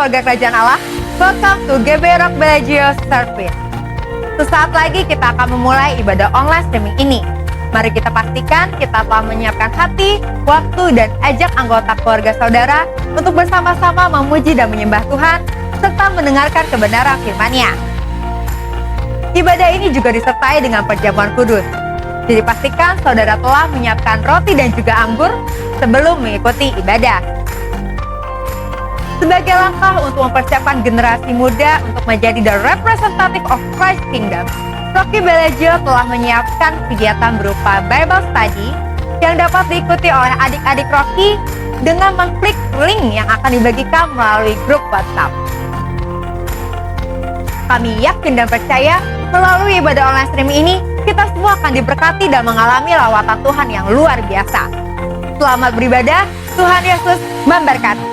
keluarga kerajaan Allah, welcome to GB Rock Bellagio Service. Sesaat lagi kita akan memulai ibadah online streaming ini. Mari kita pastikan kita telah menyiapkan hati, waktu, dan ajak anggota keluarga saudara untuk bersama-sama memuji dan menyembah Tuhan, serta mendengarkan kebenaran firman-Nya. Ibadah ini juga disertai dengan perjamuan kudus. Jadi pastikan saudara telah menyiapkan roti dan juga anggur sebelum mengikuti ibadah. Sebagai langkah untuk mempersiapkan generasi muda untuk menjadi the representative of Christ Kingdom, Rocky Bellagio telah menyiapkan kegiatan berupa Bible Study yang dapat diikuti oleh adik-adik Rocky dengan mengklik link yang akan dibagikan melalui grup WhatsApp. Kami yakin dan percaya melalui ibadah online streaming ini, kita semua akan diberkati dan mengalami lawatan Tuhan yang luar biasa. Selamat beribadah, Tuhan Yesus memberkati.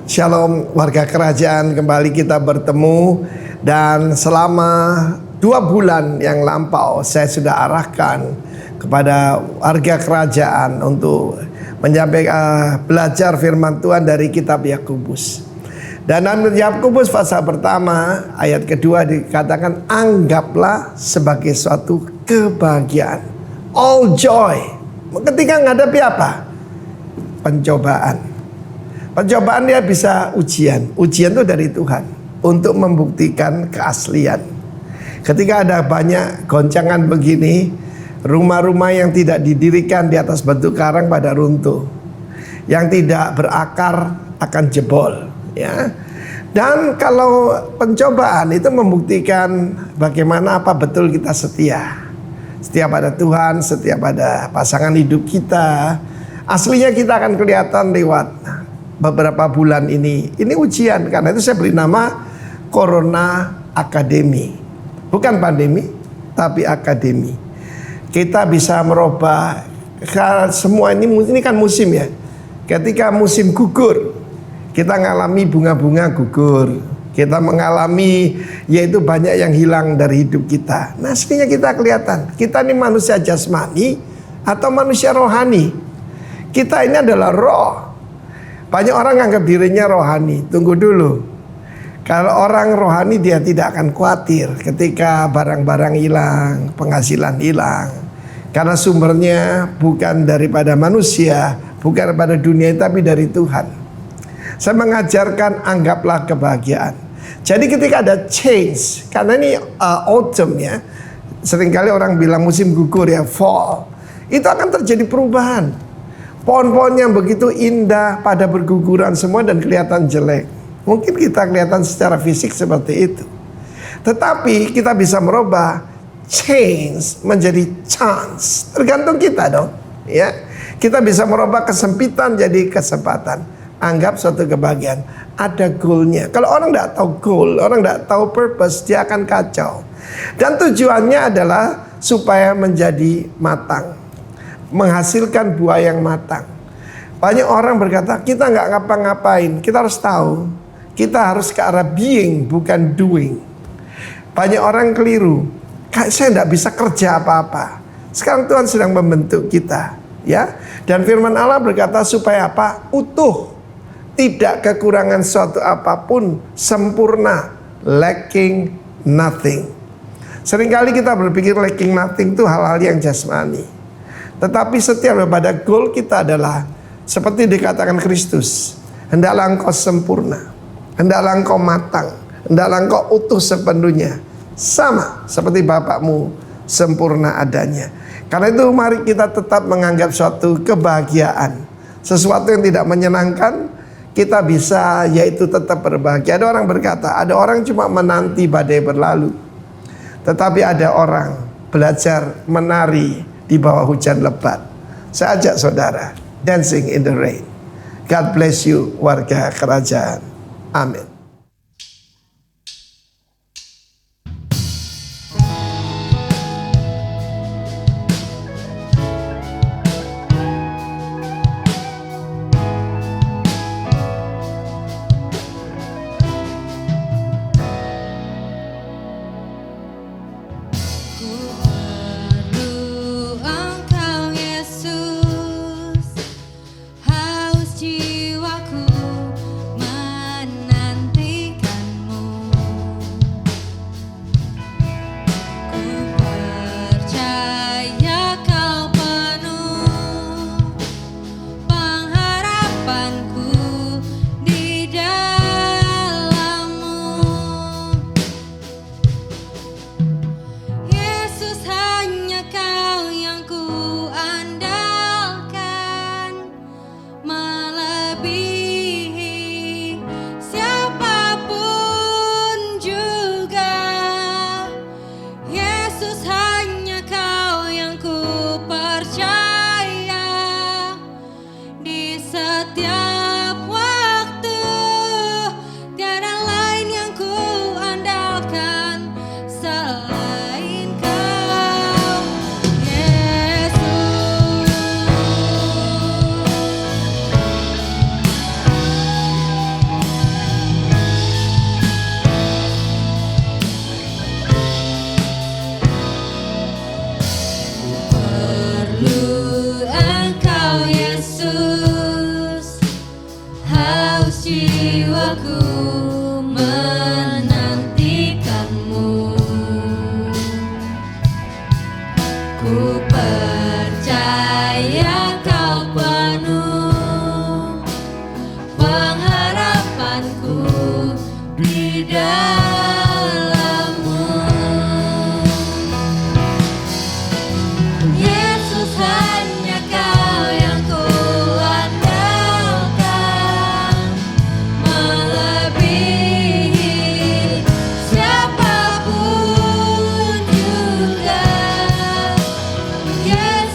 Shalom warga kerajaan, kembali kita bertemu. Dan selama 2 bulan yang lampau saya sudah arahkan kepada warga kerajaan untuk menyampaikan belajar firman Tuhan dari kitab Yakobus. Dan dalam Yakobus pasal pertama ayat kedua dikatakan, anggaplah sebagai suatu kebahagiaan, all joy, ketika menghadapi apa? Pencobaan. Pencobaan dia bisa ujian. Ujian itu dari Tuhan untuk membuktikan keaslian. Ketika ada banyak goncangan begini, rumah-rumah yang tidak didirikan di atas batu karang pada runtuh, yang tidak berakar akan jebol, ya. Dan kalau pencobaan itu membuktikan bagaimana apa betul kita setia. Setia pada Tuhan, setia pada pasangan hidup kita. Aslinya kita akan kelihatan lewat beberapa bulan ini. Ini ujian, karena itu saya beri nama Corona Academy. Bukan pandemi, tapi akademi. Kita bisa merubah semua ini kan musim ya. Ketika musim gugur, kita mengalami bunga-bunga gugur. Kita mengalami yaitu banyak yang hilang dari hidup kita. Nah, aslinya kita kelihatan. Kita ini manusia jasmani atau manusia rohani. Kita ini adalah roh. Banyak orang anggap dirinya rohani. Tunggu dulu. Kalau orang rohani dia tidak akan khawatir ketika barang-barang hilang, penghasilan hilang. Karena sumbernya bukan daripada manusia, bukan daripada dunia, tapi dari Tuhan. Saya mengajarkan anggaplah kebahagiaan. Jadi ketika ada change, karena ini autumn ya. Seringkali orang bilang musim gugur ya, fall. Itu akan terjadi perubahan. Pohon-pohon yang begitu indah pada berguguran semua dan kelihatan jelek. Mungkin kita kelihatan secara fisik seperti itu. Tetapi kita bisa merubah change menjadi chance. Tergantung kita dong, ya. Kita bisa merubah kesempitan jadi kesempatan. Anggap suatu kebahagiaan. Ada goalnya. Kalau orang tidak tahu goal, orang tidak tahu purpose, dia akan kacau. Dan tujuannya adalah supaya menjadi matang, menghasilkan buah yang matang. Banyak orang berkata, kita nggak ngapa-ngapain. Kita harus tahu, kita harus ke arah being, bukan doing. Banyak orang keliru, saya nggak bisa kerja apa-apa. Sekarang Tuhan sedang membentuk kita, ya. Dan firman Allah berkata supaya apa? Utuh, tidak kekurangan suatu apapun, sempurna, lacking nothing. Seringkali kita berpikir lacking nothing itu hal-hal yang jasmani. Tetapi setiap pada goal kita adalah seperti dikatakan Kristus, hendaklah engkau sempurna, hendaklah engkau matang, hendaklah engkau utuh sepenuhnya, sama seperti Bapakmu sempurna adanya. Karena itu mari kita tetap menganggap suatu kebahagiaan, sesuatu yang tidak menyenangkan, kita bisa yaitu tetap berbahagia. Ada orang berkata, ada orang cuma menanti badai berlalu, tetapi ada orang belajar menari di bawah hujan lebat. Saya ajak saudara, dancing in the rain. God bless you warga kerajaan. Amin. Ku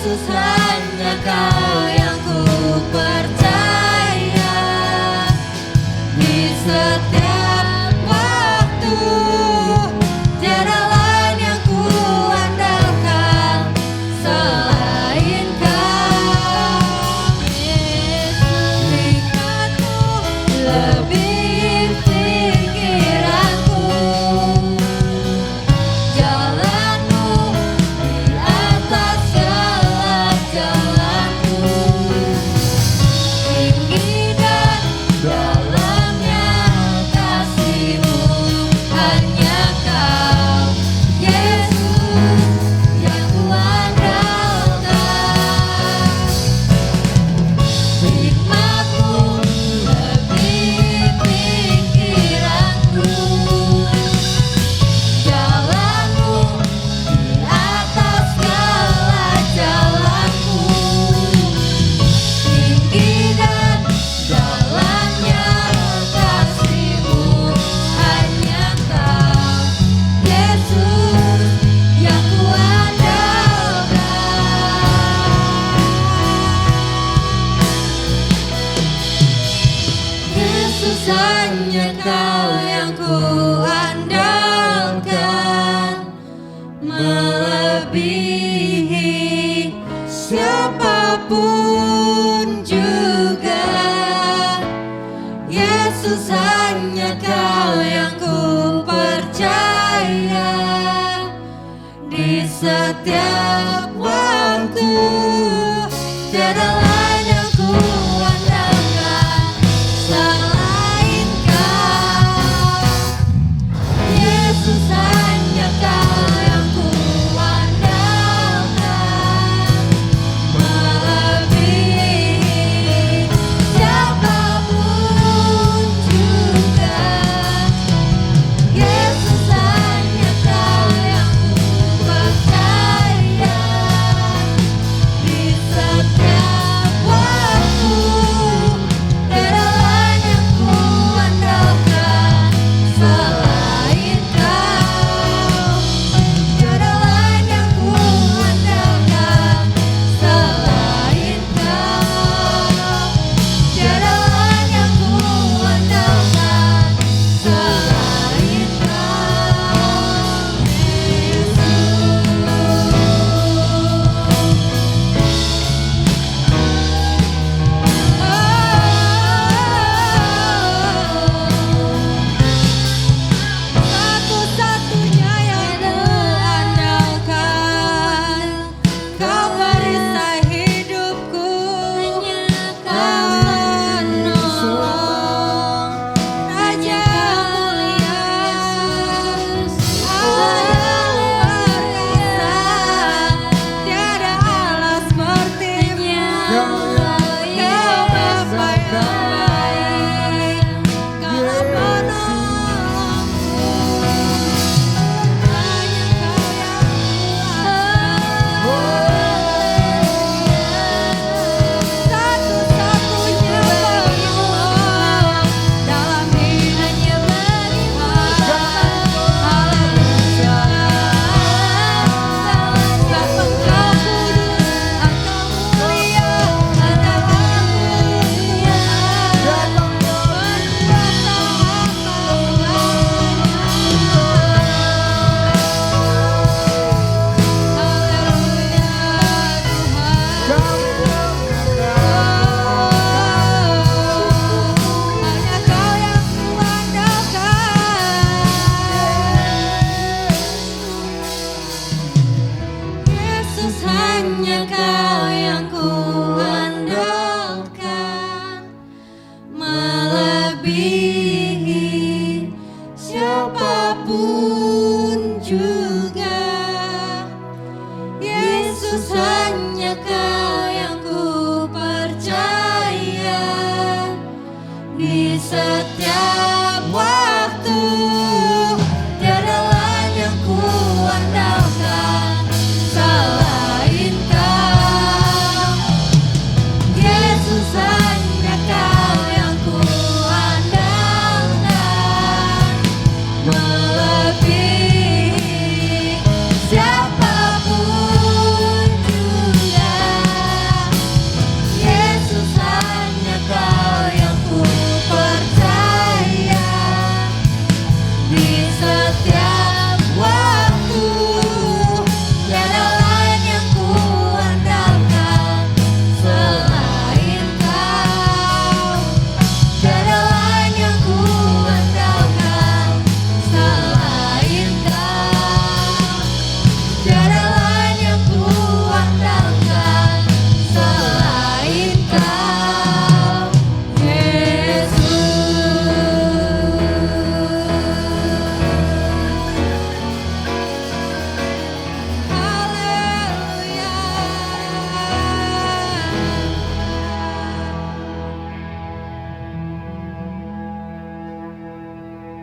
Yesus hanya Kau yang ku percaya. Di setiap waktu tiada lain yang ku andalkan selain Kau. Yesus, berkatmu lebih pikiranku, jalanmu di atas segala jalanku. Tinggi dan dalamnya kasih-Mu, hanya Kau, Yesus, yang ku andalkan. Hikmat-Mu lebih pikiranku, jalanmu di atas segala jalanku. Tinggi dan dalamnya kasih-Mu, hanya Kau, Yesus, yang ku andalkan. Yesus, hanya Kau yang ku andalkan, melebihi siapapun juga. Yesus, hanya Kau yang ku percaya. Di setiap waktu tiada lain yang ku andalkan selain Kau. Yesus, hanya Kau yang ku andalkan, melebihi siapapun juga. Yesus, hanya Kau yang ku percaya.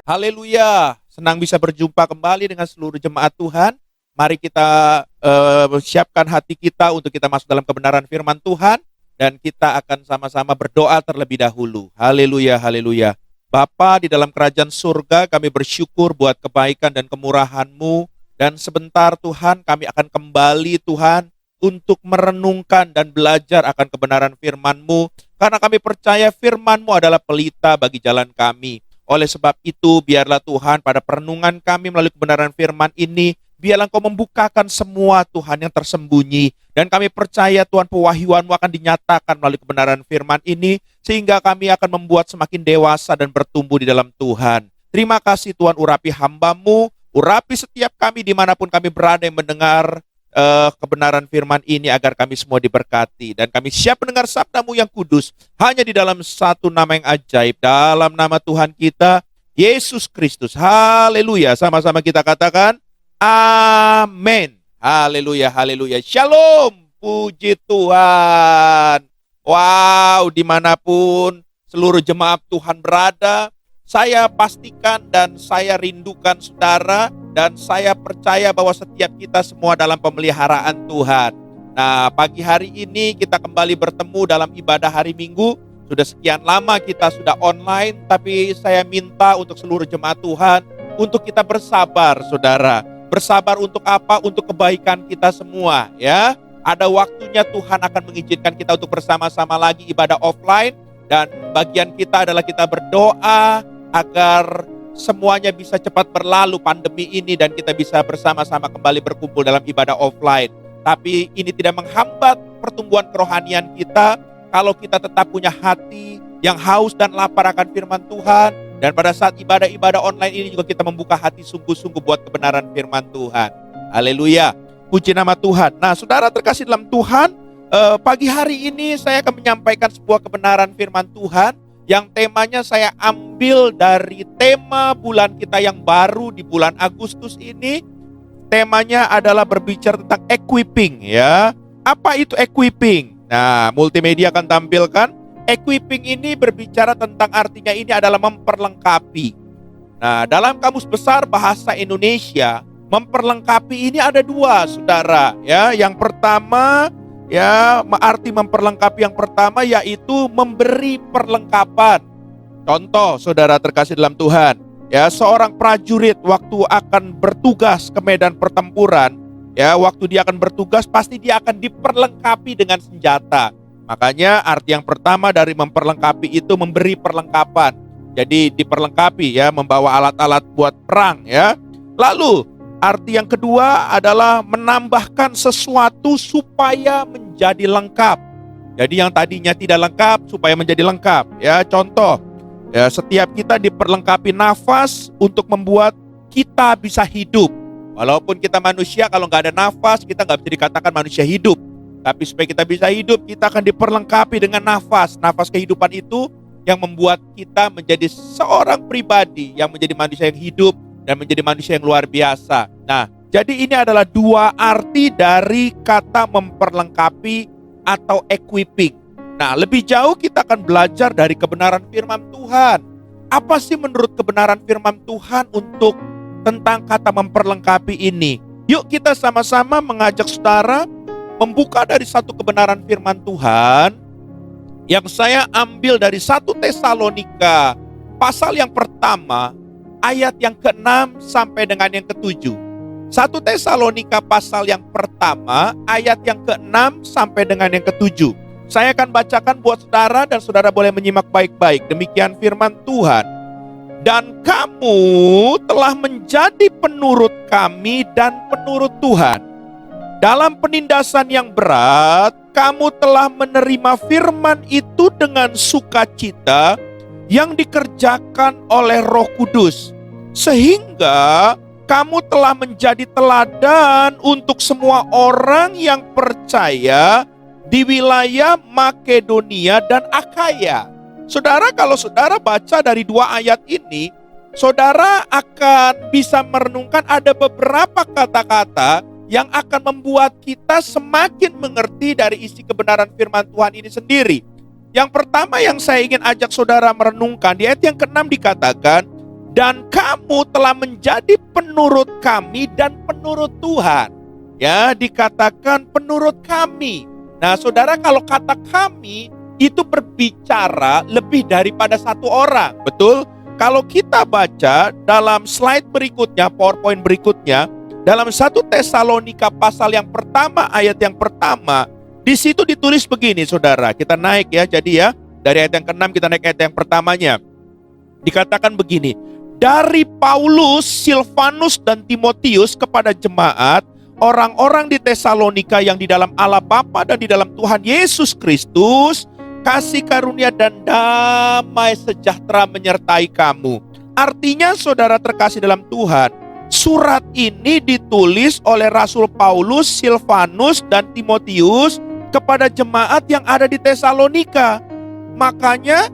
Haleluya. Senang bisa berjumpa kembali dengan seluruh jemaat Tuhan. Mari kita siapkan hati kita untuk kita masuk dalam kebenaran firman Tuhan. Dan kita akan sama-sama berdoa terlebih dahulu. Haleluya, haleluya. Bapa di dalam kerajaan surga, kami bersyukur buat kebaikan dan kemurahan-Mu. Dan sebentar Tuhan, kami akan kembali Tuhan untuk merenungkan dan belajar akan kebenaran firman-Mu. Karena kami percaya firman-Mu adalah pelita bagi jalan kami. Oleh sebab itu, biarlah Tuhan pada perenungan kami melalui kebenaran firman ini, biarlah Engkau membukakan semua Tuhan yang tersembunyi. Dan kami percaya Tuhan pewahyuan-Mu akan dinyatakan melalui kebenaran firman ini, sehingga kami akan membuat semakin dewasa dan bertumbuh di dalam Tuhan. Terima kasih Tuhan, urapi hamba-Mu, urapi setiap kami dimanapun kami berada yang mendengar kebenaran firman ini agar kami semua diberkati. Dan kami siap mendengar sabda-Mu yang kudus hanya di dalam satu nama yang ajaib, dalam nama Tuhan kita, Yesus Kristus. Haleluya. Sama-sama kita katakan, amin. Haleluya, haleluya. Shalom, puji Tuhan. Wow, dimanapun seluruh jemaat Tuhan berada, saya pastikan dan saya rindukan saudara, dan saya percaya bahwa setiap kita semua dalam pemeliharaan Tuhan. Nah, pagi hari ini kita kembali bertemu dalam ibadah hari Minggu. Sudah sekian lama kita sudah online, tapi saya minta untuk seluruh jemaat Tuhan, untuk kita bersabar, saudara. Bersabar untuk apa? Untuk kebaikan kita semua, ya. Ada waktunya Tuhan akan mengizinkan kita untuk bersama-sama lagi ibadah offline. Dan bagian kita adalah kita berdoa agar semuanya bisa cepat berlalu pandemi ini dan kita bisa bersama-sama kembali berkumpul dalam ibadah offline. Tapi ini tidak menghambat pertumbuhan kerohanian kita kalau kita tetap punya hati yang haus dan lapar akan firman Tuhan. Dan pada saat ibadah-ibadah online ini juga kita membuka hati sungguh-sungguh buat kebenaran firman Tuhan. Haleluya. Puji nama Tuhan. Nah, saudara terkasih dalam Tuhan, pagi hari ini saya akan menyampaikan sebuah kebenaran firman Tuhan yang temanya saya ambil dari tema bulan kita yang baru di bulan Agustus ini. Temanya adalah berbicara tentang equipping, ya. Apa itu equipping? Nah, multimedia akan tampilkan. Equipping ini berbicara tentang, artinya ini adalah memperlengkapi. Nah, dalam Kamus Besar Bahasa Indonesia, memperlengkapi ini ada dua, saudara, ya. Yang pertama, ya, arti memperlengkapi yang pertama yaitu memberi perlengkapan. Contoh, saudara terkasih dalam Tuhan, ya, seorang prajurit waktu akan bertugas ke medan pertempuran, ya, waktu dia akan bertugas pasti dia akan diperlengkapi dengan senjata. Makanya arti yang pertama dari memperlengkapi itu memberi perlengkapan. Jadi diperlengkapi, ya, membawa alat-alat buat perang, ya. Lalu arti yang kedua adalah menambahkan sesuatu supaya menjadi lengkap. Jadi yang tadinya tidak lengkap supaya menjadi lengkap. Ya, contoh, ya, setiap kita diperlengkapi nafas untuk membuat kita bisa hidup. Walaupun kita manusia, kalau nggak ada nafas, kita nggak bisa dikatakan manusia hidup. Tapi supaya kita bisa hidup, kita akan diperlengkapi dengan nafas. Nafas kehidupan itu yang membuat kita menjadi seorang pribadi yang menjadi manusia yang hidup dan menjadi manusia yang luar biasa. Nah, jadi ini adalah dua arti dari kata memperlengkapi atau equipping. Nah, lebih jauh kita akan belajar dari kebenaran firman Tuhan. Apa sih menurut kebenaran firman Tuhan untuk tentang kata memperlengkapi ini? Yuk kita sama-sama mengajak saudara membuka dari satu kebenaran firman Tuhan yang saya ambil dari 1 Tesalonika pasal yang pertama, ayat yang ke-6 sampai dengan yang ke-7. 1 Tesalonika pasal yang pertama, ayat yang ke-6 sampai dengan yang ke-7. Saya akan bacakan buat saudara dan saudara boleh menyimak baik-baik. Demikian firman Tuhan. Dan kamu telah menjadi penurut kami dan penurut Tuhan. Dalam penindasan yang berat, kamu telah menerima firman itu dengan sukacita yang dikerjakan oleh Roh Kudus. Sehingga kamu telah menjadi teladan untuk semua orang yang percaya di wilayah Makedonia dan Akhaya. Saudara, kalau saudara baca dari dua ayat ini, saudara akan bisa merenungkan ada beberapa kata-kata yang akan membuat kita semakin mengerti dari isi kebenaran firman Tuhan ini sendiri. Yang pertama yang saya ingin ajak saudara merenungkan, di ayat yang ke-6 dikatakan, dan kamu telah menjadi penurut kami dan penurut Tuhan. Ya, dikatakan penurut kami. Nah, saudara, kalau kata kami itu berbicara lebih daripada satu orang, betul? Kalau kita baca dalam slide berikutnya, PowerPoint berikutnya, dalam 1 Tesalonika pasal yang pertama, ayat yang pertama, di situ ditulis begini, saudara. Kita naik ya, jadi ya, dari ayat yang ke-6 kita naik ayat yang pertamanya. Dikatakan begini, dari Paulus, Silvanus, dan Timotius kepada jemaat, orang-orang di Tesalonika yang di dalam Allah Bapa dan di dalam Tuhan Yesus Kristus, kasih karunia dan damai sejahtera menyertai kamu. Artinya, saudara terkasih dalam Tuhan, surat ini ditulis oleh Rasul Paulus, Silvanus, dan Timotius kepada jemaat yang ada di Tesalonika. Makanya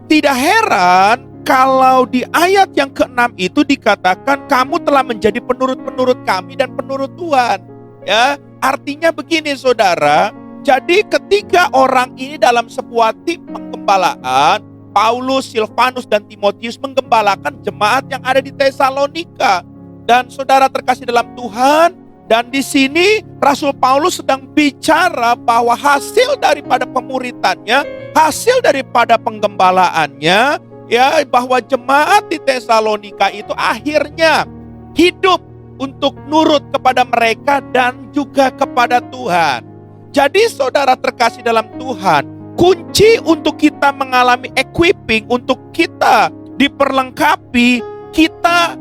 tidak heran kalau di ayat yang ke-6 itu dikatakan kamu telah menjadi penurut-penurut kami dan penurut Tuhan. Ya, artinya begini, saudara. Jadi ketika orang ini dalam sebuah tim penggembalaan, Paulus, Silvanus, dan Timotius menggembalakan jemaat yang ada di Tesalonika. Dan saudara terkasih dalam Tuhan, dan di sini Rasul Paulus sedang bicara bahwa hasil daripada pemuritannya, hasil daripada penggembalaannya, ya, bahwa jemaat di Tesalonika itu akhirnya hidup untuk nurut kepada mereka dan juga kepada Tuhan. Jadi saudara terkasih dalam Tuhan, kunci untuk kita mengalami equipping, untuk kita diperlengkapi, kita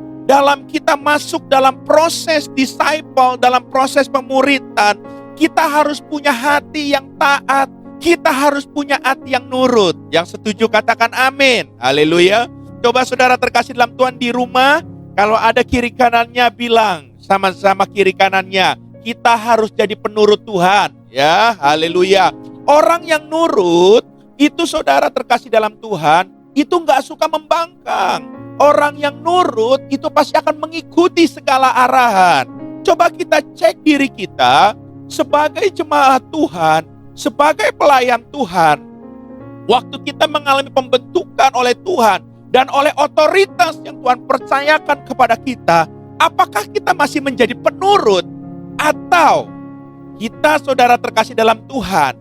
masuk dalam proses disciple, dalam proses pemuritan, kita harus punya hati yang taat, kita harus punya hati yang nurut. Yang setuju katakan amin. Haleluya. Coba saudara terkasih dalam Tuhan di rumah, kalau ada kiri kanannya bilang sama-sama kiri kanannya, kita harus jadi penurut Tuhan. Ya, haleluya. Orang yang nurut itu saudara terkasih dalam Tuhan, itu gak suka membangkang. Orang yang nurut itu pasti akan mengikuti segala arahan. Coba kita cek diri kita sebagai jemaat Tuhan, sebagai pelayan Tuhan. Waktu kita mengalami pembentukan oleh Tuhan dan oleh otoritas yang Tuhan percayakan kepada kita, apakah kita masih menjadi penurut atau kita saudara terkasih dalam Tuhan,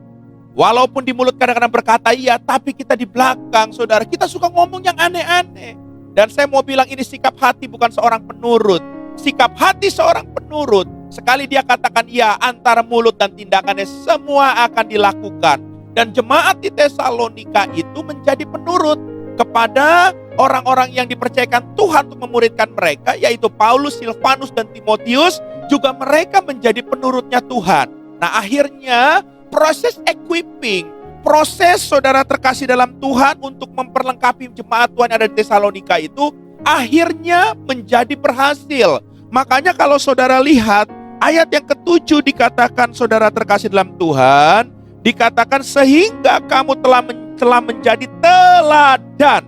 walaupun di mulut kadang-kadang berkata iya, tapi kita di belakang saudara, kita suka ngomong yang aneh-aneh. Dan saya mau bilang ini sikap hati bukan seorang penurut. Sikap hati seorang penurut, sekali dia katakan iya, antara mulut dan tindakannya semua akan dilakukan. Dan jemaat di Tesalonika itu menjadi penurut kepada orang-orang yang dipercayakan Tuhan untuk memuridkan mereka, yaitu Paulus, Silvanus, dan Timotius. Juga mereka menjadi penurutnya Tuhan. Nah, akhirnya proses equipping, proses saudara terkasih dalam Tuhan untuk memperlengkapi jemaat Tuhan yang ada di Tesalonika itu akhirnya menjadi berhasil. Makanya kalau saudara lihat ayat yang ke-7 dikatakan saudara terkasih dalam Tuhan, dikatakan sehingga kamu telah menjadi teladan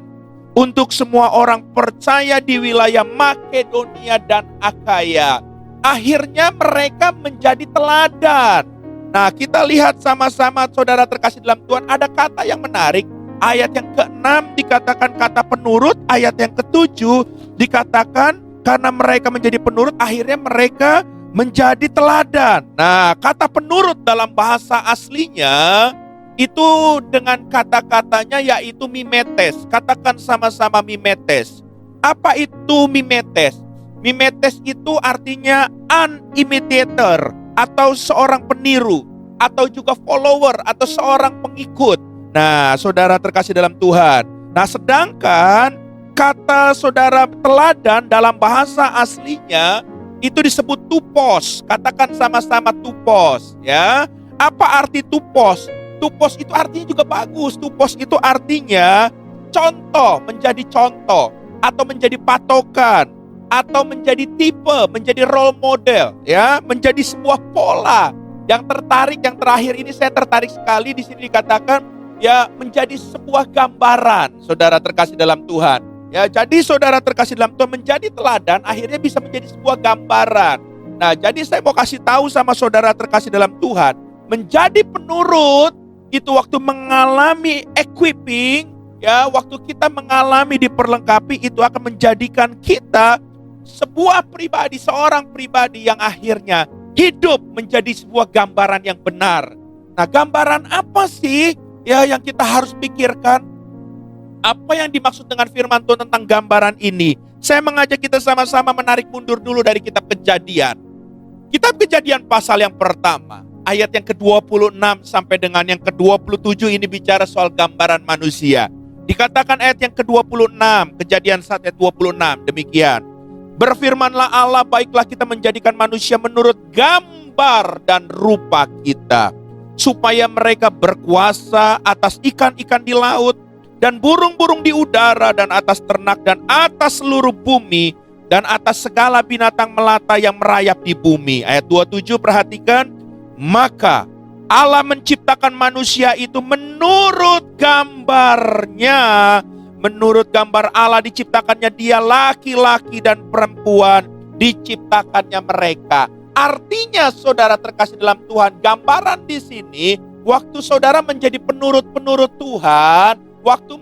untuk semua orang percaya di wilayah Makedonia dan Akaya. Akhirnya mereka menjadi teladan. Nah, kita lihat sama-sama saudara terkasih dalam Tuhan, ada kata yang menarik. Ayat yang ke-6 dikatakan kata penurut, ayat yang ke-7 dikatakan karena mereka menjadi penurut, akhirnya mereka menjadi teladan. Nah, kata penurut dalam bahasa aslinya itu dengan kata-katanya yaitu mimetes. Katakan sama-sama mimetes. Apa itu mimetes? Mimetes itu artinya an imitator atau seorang peniru atau juga follower atau seorang pengikut. Nah, saudara terkasih dalam Tuhan. Nah, sedangkan kata saudara teladan dalam bahasa aslinya itu disebut tupos. Katakan sama-sama tupos, ya. Apa arti tupos? Tupos itu artinya juga bagus. Tupos itu artinya contoh, menjadi contoh atau menjadi patokan atau menjadi tipe, menjadi role model, ya, menjadi sebuah pola. Yang tertarik, yang terakhir ini saya tertarik sekali di sini dikatakan ya menjadi sebuah gambaran, saudara terkasih dalam Tuhan. Ya, jadi saudara terkasih dalam Tuhan menjadi teladan akhirnya bisa menjadi sebuah gambaran. Nah, jadi saya mau kasih tahu sama saudara terkasih dalam Tuhan, menjadi penurut itu waktu mengalami equipping, Ya, waktu kita mengalami diperlengkapi, itu akan menjadikan kita sebuah pribadi, seorang pribadi yang akhirnya hidup menjadi sebuah gambaran yang benar. Nah, gambaran apa sih ya yang kita harus pikirkan? Apa yang dimaksud dengan firman Tuhan tentang gambaran ini? Saya mengajak kita sama-sama menarik mundur dulu dari kitab Kejadian. Kitab Kejadian pasal yang pertama, ayat yang ke-26 sampai dengan yang ke-27 ini bicara soal gambaran manusia. Dikatakan ayat yang ke-26, Kejadian 1 ayat 26, demikian. Berfirmanlah Allah, baiklah kita menjadikan manusia menurut gambar dan rupa kita, supaya mereka berkuasa atas ikan-ikan di laut, dan burung-burung di udara, dan atas ternak, dan atas seluruh bumi, dan atas segala binatang melata yang merayap di bumi. Ayat 27, perhatikan. Maka Allah menciptakan manusia itu menurut gambarnya. Menurut gambar Allah diciptakannya dia, laki-laki dan perempuan diciptakannya mereka. Artinya saudara terkasih dalam Tuhan, gambaran di sini waktu saudara menjadi penurut-penurut Tuhan, waktu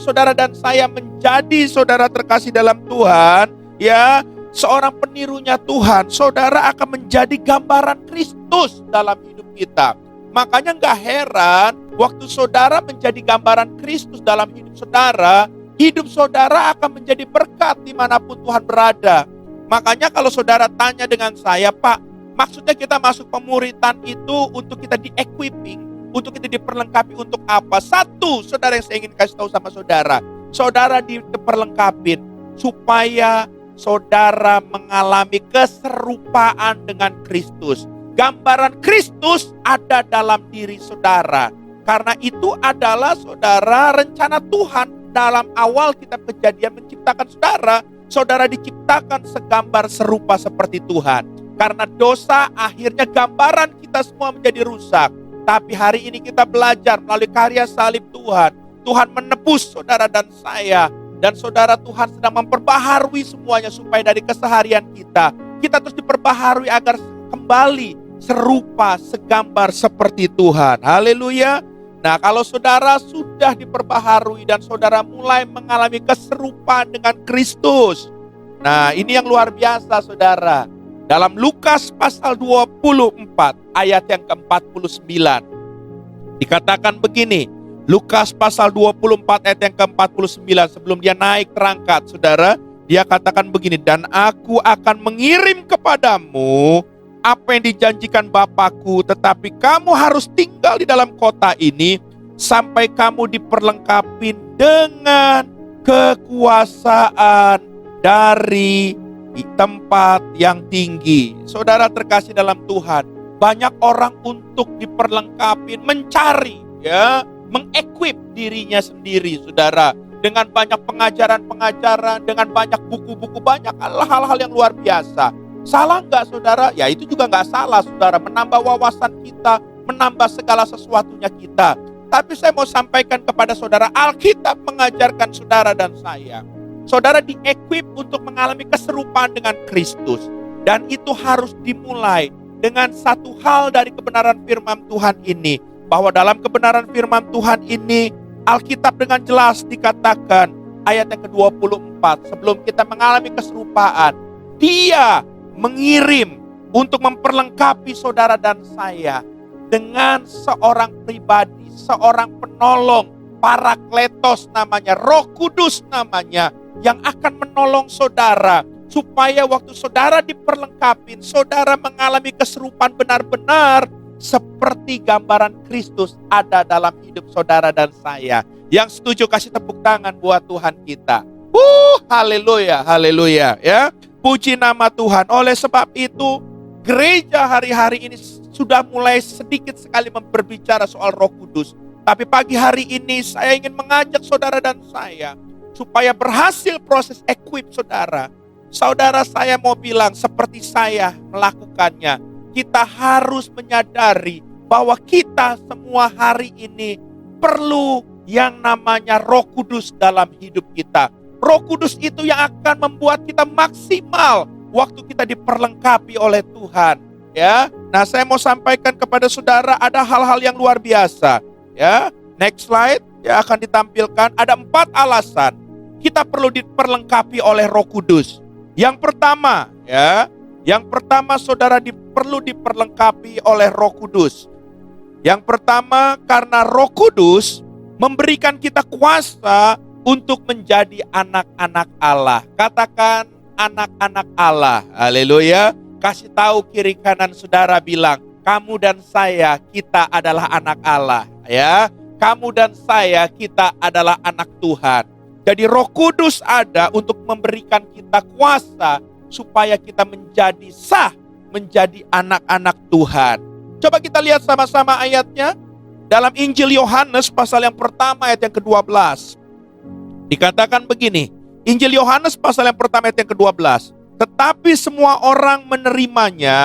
saudara dan saya menjadi saudara terkasih dalam Tuhan, ya, seorang penirunya Tuhan, saudara akan menjadi gambaran Kristus dalam hidup kita. Makanya gak heran waktu saudara menjadi gambaran Kristus dalam hidup saudara akan menjadi berkat dimanapun Tuhan berada. Makanya kalau saudara tanya dengan saya, Pak, maksudnya kita masuk pemuritan itu untuk kita di-equipping, untuk kita diperlengkapi untuk apa? Satu, saudara, yang saya ingin kasih tahu sama saudara, saudara diperlengkapi supaya saudara mengalami keserupaan dengan Kristus. Gambaran Kristus ada dalam diri saudara. Karena itu adalah saudara rencana Tuhan dalam awal kitab Kejadian menciptakan saudara. Saudara diciptakan segambar serupa seperti Tuhan. Karena dosa akhirnya gambaran kita semua menjadi rusak. Tapi hari ini kita belajar melalui karya salib Tuhan. Tuhan menebus saudara dan saya. Dan saudara, Tuhan sedang memperbaharui semuanya supaya dari keseharian kita terus diperbaharui agar kembali serupa, segambar seperti Tuhan. Haleluya. Nah, kalau saudara sudah diperbaharui dan saudara mulai mengalami keserupaan dengan Kristus. Nah, ini yang luar biasa saudara. Dalam Lukas pasal 24 ayat yang ke-49. Dikatakan begini. Lukas pasal 24 ayat yang ke-49, sebelum dia naik terangkat saudara, dia katakan begini, dan aku akan mengirim kepadamu apa yang dijanjikan Bapakku, tetapi kamu harus tinggal di dalam kota ini sampai kamu diperlengkapi dengan kekuasaan dari tempat yang tinggi. Saudara terkasih dalam Tuhan, banyak orang untuk diperlengkapi, mencari, ya, mengequip dirinya sendiri, saudara, dengan banyak pengajaran-pengajaran, dengan banyak buku-buku, banyak hal-hal yang luar biasa. Salah nggak saudara? Ya itu juga nggak salah saudara, menambah wawasan kita, menambah segala sesuatunya kita. Tapi saya mau sampaikan kepada saudara, Alkitab mengajarkan saudara dan saya, saudara di-equip untuk mengalami keserupaan dengan Kristus. Dan itu harus dimulai dengan satu hal dari kebenaran firman Tuhan ini. Bahwa dalam kebenaran firman Tuhan ini, Alkitab dengan jelas dikatakan, ayat yang ke-24, sebelum kita mengalami keserupaan, Dia mengirim untuk memperlengkapi saudara dan saya dengan seorang pribadi, seorang penolong, Parakletos namanya, Roh Kudus namanya, yang akan menolong saudara supaya waktu saudara diperlengkapi, saudara mengalami keserupaan benar-benar seperti gambaran Kristus ada dalam hidup saudara dan saya. Yang setuju kasih tepuk tangan buat Tuhan kita. Haleluya, haleluya, ya. Puji nama Tuhan. Oleh sebab itu, gereja hari-hari ini sudah mulai sedikit sekali berbicara soal Roh Kudus. Tapi pagi hari ini saya ingin mengajak saudara dan saya supaya berhasil proses equip saudara. Saudara, saya mau bilang seperti saya melakukannya. Kita harus menyadari bahwa kita semua hari ini perlu yang namanya Roh Kudus dalam hidup kita. Roh Kudus itu yang akan membuat kita maksimal waktu kita diperlengkapi oleh Tuhan, ya. Nah, saya mau sampaikan kepada saudara ada hal-hal yang luar biasa, ya. Next slide. ya akan ditampilkan. Ada 4 alasan kita perlu diperlengkapi oleh Roh Kudus. Yang pertama, saudara perlu diperlengkapi oleh Roh Kudus. Yang pertama, karena Roh Kudus memberikan kita kuasa untuk menjadi anak-anak Allah. Katakan anak-anak Allah. Haleluya. Kasih tahu kiri kanan saudara, bilang, kamu dan saya, kita adalah anak Allah. Ya, kamu dan saya, kita adalah anak Tuhan. Jadi Roh Kudus ada untuk memberikan kita kuasa supaya kita menjadi sah, menjadi anak-anak Tuhan. Coba kita lihat sama-sama ayatnya. Dalam Injil Yohanes pasal yang pertama ayat yang ke-12. Dikatakan begini, Injil Yohanes pasal yang pertama ayat yang ke-12. Tetapi semua orang menerimanya,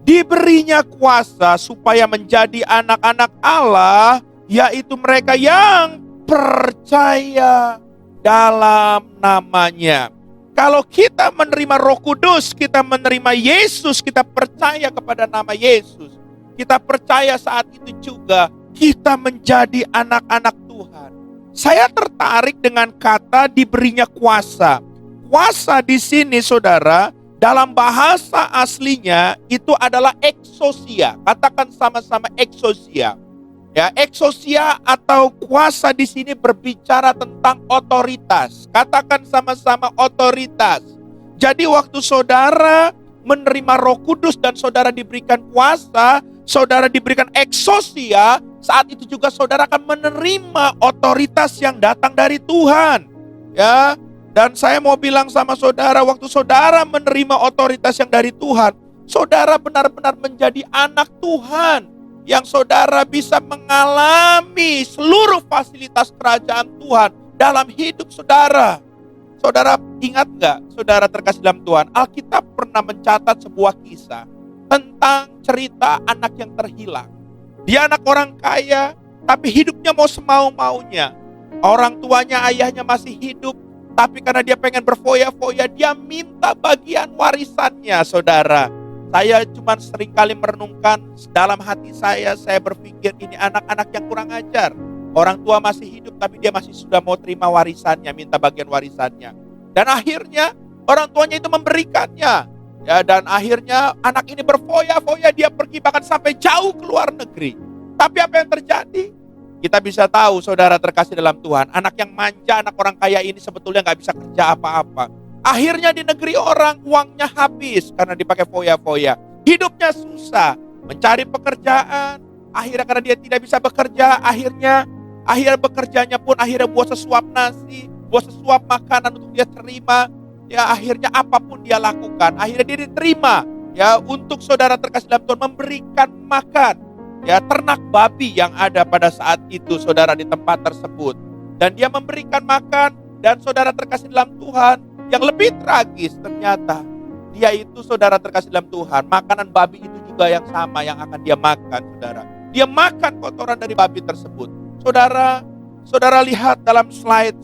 diberinya kuasa supaya menjadi anak-anak Allah, yaitu mereka yang percaya dalam namanya. Kalau kita menerima Roh Kudus, kita menerima Yesus, kita percaya kepada nama Yesus, kita percaya saat itu juga kita menjadi anak-anak Tuhan. Saya tertarik dengan kata diberinya kuasa. Kuasa di sini saudara, dalam bahasa aslinya itu adalah exousia. Katakan sama-sama exousia. Ya, exousia atau kuasa di sini berbicara tentang otoritas. Katakan sama-sama otoritas. Jadi waktu saudara menerima Roh Kudus dan saudara diberikan kuasa, saudara diberikan exousia, saat itu juga saudara akan menerima otoritas yang datang dari Tuhan. Ya, dan saya mau bilang sama saudara, waktu saudara menerima otoritas yang dari Tuhan, saudara benar-benar menjadi anak Tuhan, yang saudara bisa mengalami seluruh fasilitas kerajaan Tuhan dalam hidup saudara. Saudara ingat gak, saudara terkasih dalam Tuhan, Alkitab pernah mencatat sebuah kisah tentang cerita anak yang terhilang. Dia anak orang kaya, tapi hidupnya mau semau-maunya. Orang tuanya, ayahnya masih hidup, tapi karena dia pengen berfoya-foya, dia minta bagian warisannya, saudara. Saya cuma seringkali merenungkan dalam hati saya berpikir ini anak-anak yang kurang ajar. Orang tua masih hidup, tapi dia masih sudah mau terima warisannya, minta bagian warisannya. Dan akhirnya orang tuanya itu memberikannya. Ya, dan akhirnya anak ini berfoya-foya, dia pergi bahkan sampai jauh ke luar negeri. Tapi apa yang terjadi? Kita bisa tahu, saudara terkasih dalam Tuhan, anak yang manja, anak orang kaya ini sebetulnya gak bisa kerja apa-apa. Akhirnya di negeri orang uangnya habis karena dipakai foya-foya. Hidupnya susah, mencari pekerjaan. Akhirnya karena dia tidak bisa bekerja, akhirnya bekerjanya pun akhirnya buat sesuap nasi, buat sesuap makanan untuk dia terima. Ya, akhirnya apapun dia lakukan, akhirnya dia diterima. Ya, untuk saudara terkasih dalam Tuhan, memberikan makan ya ternak babi yang ada pada saat itu, saudara, di tempat tersebut. Dan dia memberikan makan, dan saudara terkasih dalam Tuhan, yang lebih tragis ternyata dia itu, saudara terkasih dalam Tuhan, makanan babi itu juga yang sama yang akan dia makan, saudara. Dia makan kotoran dari babi tersebut. Saudara lihat dalam slide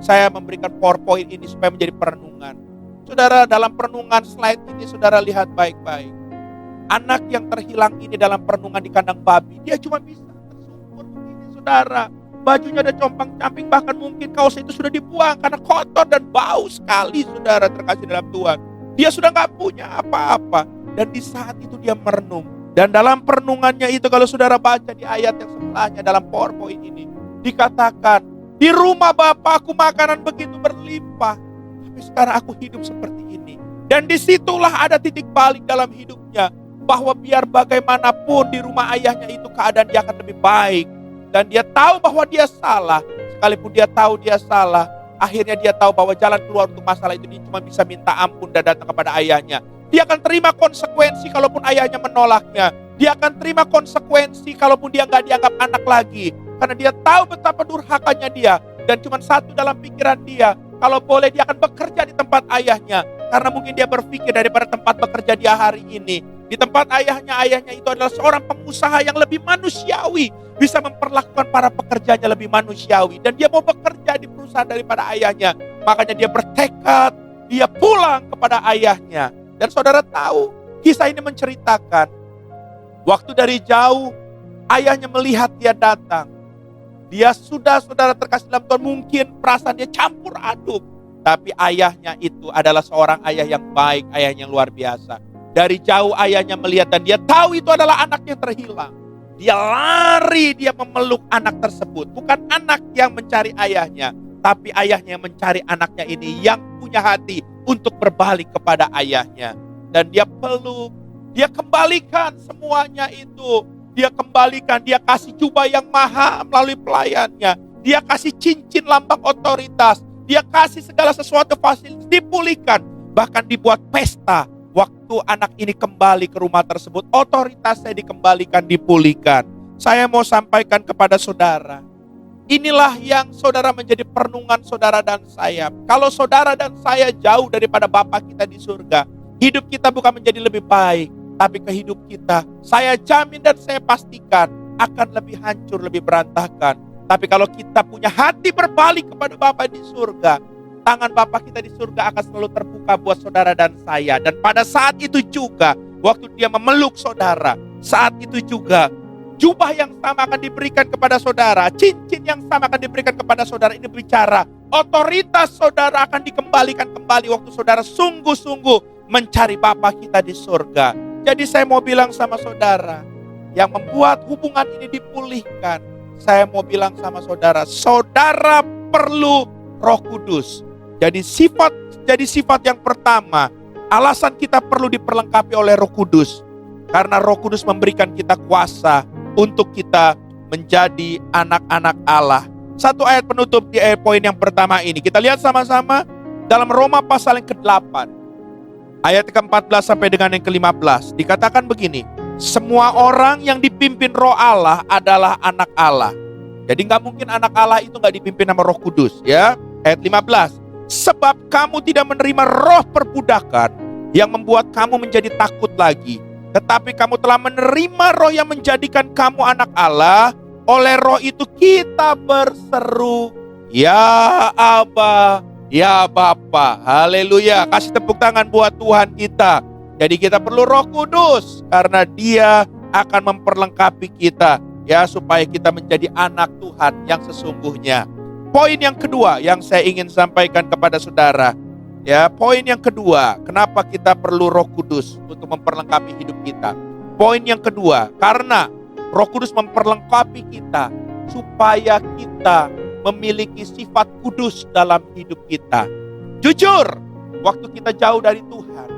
saya memberikan PowerPoint ini supaya menjadi perenungan. Saudara, dalam perenungan slide ini saudara lihat baik-baik. Anak yang terhilang ini dalam perenungan di kandang babi, dia cuma bisa tersungkur begini, saudara. Bajunya ada compang-camping, bahkan mungkin kaosnya itu sudah dibuang karena kotor dan bau sekali, saudara terkasih dalam Tuhan. Dia sudah gak punya apa-apa. Dan di saat itu dia merenung. Dan dalam perenungannya itu, kalau saudara baca di ayat yang sebelahnya dalam PowerPoint ini, dikatakan, di rumah Bapakku makanan begitu berlimpah, tapi sekarang aku hidup seperti ini. Dan disitulah ada titik balik dalam hidupnya, bahwa biar bagaimanapun di rumah ayahnya itu keadaan dia akan lebih baik. Dan dia tahu bahwa dia salah. Sekalipun dia tahu dia salah, akhirnya dia tahu bahwa jalan keluar untuk masalah itu dia cuma bisa minta ampun dan datang kepada ayahnya. Dia akan terima konsekuensi kalaupun ayahnya menolaknya. Dia akan terima konsekuensi kalaupun dia nggak dianggap anak lagi. Karena dia tahu betapa durhakanya dia. Dan cuma satu dalam pikiran dia, kalau boleh dia akan bekerja di tempat ayahnya. Karena mungkin dia berpikir daripada tempat bekerja dia hari ini, di tempat ayahnya itu adalah seorang pengusaha yang lebih manusiawi, bisa memperlakukan para pekerjanya lebih manusiawi. Dan dia mau bekerja di perusahaan daripada ayahnya. Makanya dia bertekad, dia pulang kepada ayahnya. Dan saudara tahu, kisah ini menceritakan, waktu dari jauh, ayahnya melihat dia datang. Dia sudah, saudara terkasih dalam Tuhan, mungkin perasaan dia campur aduk. Tapi ayahnya itu adalah seorang ayah yang baik, ayah yang luar biasa. Dari jauh ayahnya melihat dan dia tahu itu adalah anak yang terhilang. Dia lari, dia memeluk anak tersebut. Bukan anak yang mencari ayahnya, tapi ayahnya yang mencari anaknya ini, yang punya hati untuk berbalik kepada ayahnya. Dan dia peluk, dia kembalikan semuanya itu. Dia kembalikan, dia kasih jubah yang mahal melalui pelayannya. Dia kasih cincin lambang otoritas. Dia kasih segala sesuatu fasilitas, dipulihkan. Bahkan dibuat pesta. Waktu anak ini kembali ke rumah tersebut, otoritasnya dikembalikan, dipulihkan. Saya mau sampaikan kepada saudara, inilah yang saudara menjadi perenungan saudara dan saya. Kalau saudara dan saya jauh daripada Bapa kita di surga, hidup kita bukan menjadi lebih baik, tapi kehidup kita, saya jamin dan saya pastikan, akan lebih hancur, lebih berantakan. Tapi kalau kita punya hati berbalik kepada Bapa di surga, tangan Bapa kita di surga akan selalu terbuka buat saudara dan saya. Dan pada saat itu juga, waktu dia memeluk saudara, saat itu juga, jubah yang sama akan diberikan kepada saudara, cincin yang sama akan diberikan kepada saudara. Ini bicara, otoritas saudara akan dikembalikan kembali waktu saudara sungguh-sungguh mencari Bapa kita di surga. Jadi saya mau bilang sama saudara, yang membuat hubungan ini dipulihkan, saya mau bilang sama saudara, saudara perlu Roh Kudus. Jadi sifat yang pertama, alasan kita perlu diperlengkapi oleh Roh Kudus. Karena Roh Kudus memberikan kita kuasa untuk kita menjadi anak-anak Allah. Satu ayat penutup di poin yang pertama ini. Kita lihat sama-sama dalam Roma pasal yang ke-8. Ayat ke-14 sampai dengan yang ke-15. Dikatakan begini, semua orang yang dipimpin Roh Allah adalah anak Allah. Jadi gak mungkin anak Allah itu gak dipimpin sama Roh Kudus, ya. Ayat 15. Sebab kamu tidak menerima roh perbudakan yang membuat kamu menjadi takut lagi. Tetapi kamu telah menerima roh yang menjadikan kamu anak Allah. Oleh roh itu kita berseru, ya Aba, ya Bapa. Haleluya. Kasih tepuk tangan buat Tuhan kita. Jadi kita perlu Roh Kudus karena Dia akan memperlengkapi kita, ya, supaya kita menjadi anak Tuhan yang sesungguhnya. Poin yang kedua yang saya ingin sampaikan kepada saudara, ya, poin yang kedua, kenapa kita perlu Roh Kudus untuk memperlengkapi hidup kita? Poin yang kedua, karena Roh Kudus memperlengkapi kita supaya kita memiliki sifat kudus dalam hidup kita. Jujur, waktu kita jauh dari Tuhan,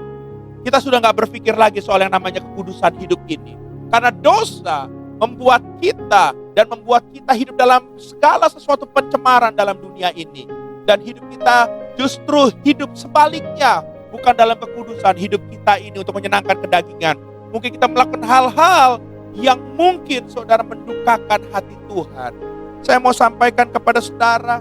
kita sudah gak berpikir lagi soal yang namanya kekudusan hidup ini. Karena dosa membuat kita dan membuat kita hidup dalam segala sesuatu pencemaran dalam dunia ini. Dan hidup kita justru hidup sebaliknya. Bukan dalam kekudusan, hidup kita ini untuk menyenangkan kedagingan. Mungkin kita melakukan hal-hal yang mungkin saudara mendukakan hati Tuhan. Saya mau sampaikan kepada saudara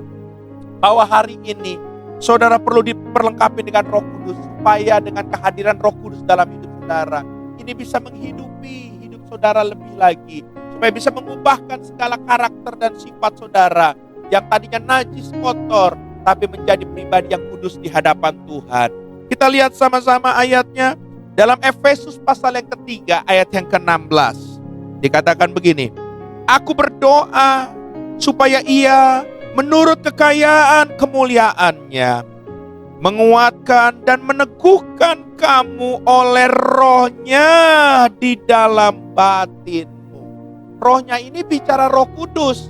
bahwa hari ini saudara perlu diperlengkapi dengan Roh Kudus, supaya dengan kehadiran Roh Kudus dalam hidup saudara, ini bisa menghidupi hidup saudara lebih lagi, supaya bisa mengubahkan segala karakter dan sifat saudara yang tadinya najis, kotor, tapi menjadi pribadi yang kudus di hadapan Tuhan. Kita lihat sama-sama ayatnya dalam Efesus pasal yang ketiga ayat yang ke-16. Dikatakan begini, aku berdoa supaya Ia menurut kekayaan kemuliaannya menguatkan dan meneguhkan kamu oleh rohnya di dalam batinmu. Rohnya ini bicara Roh Kudus.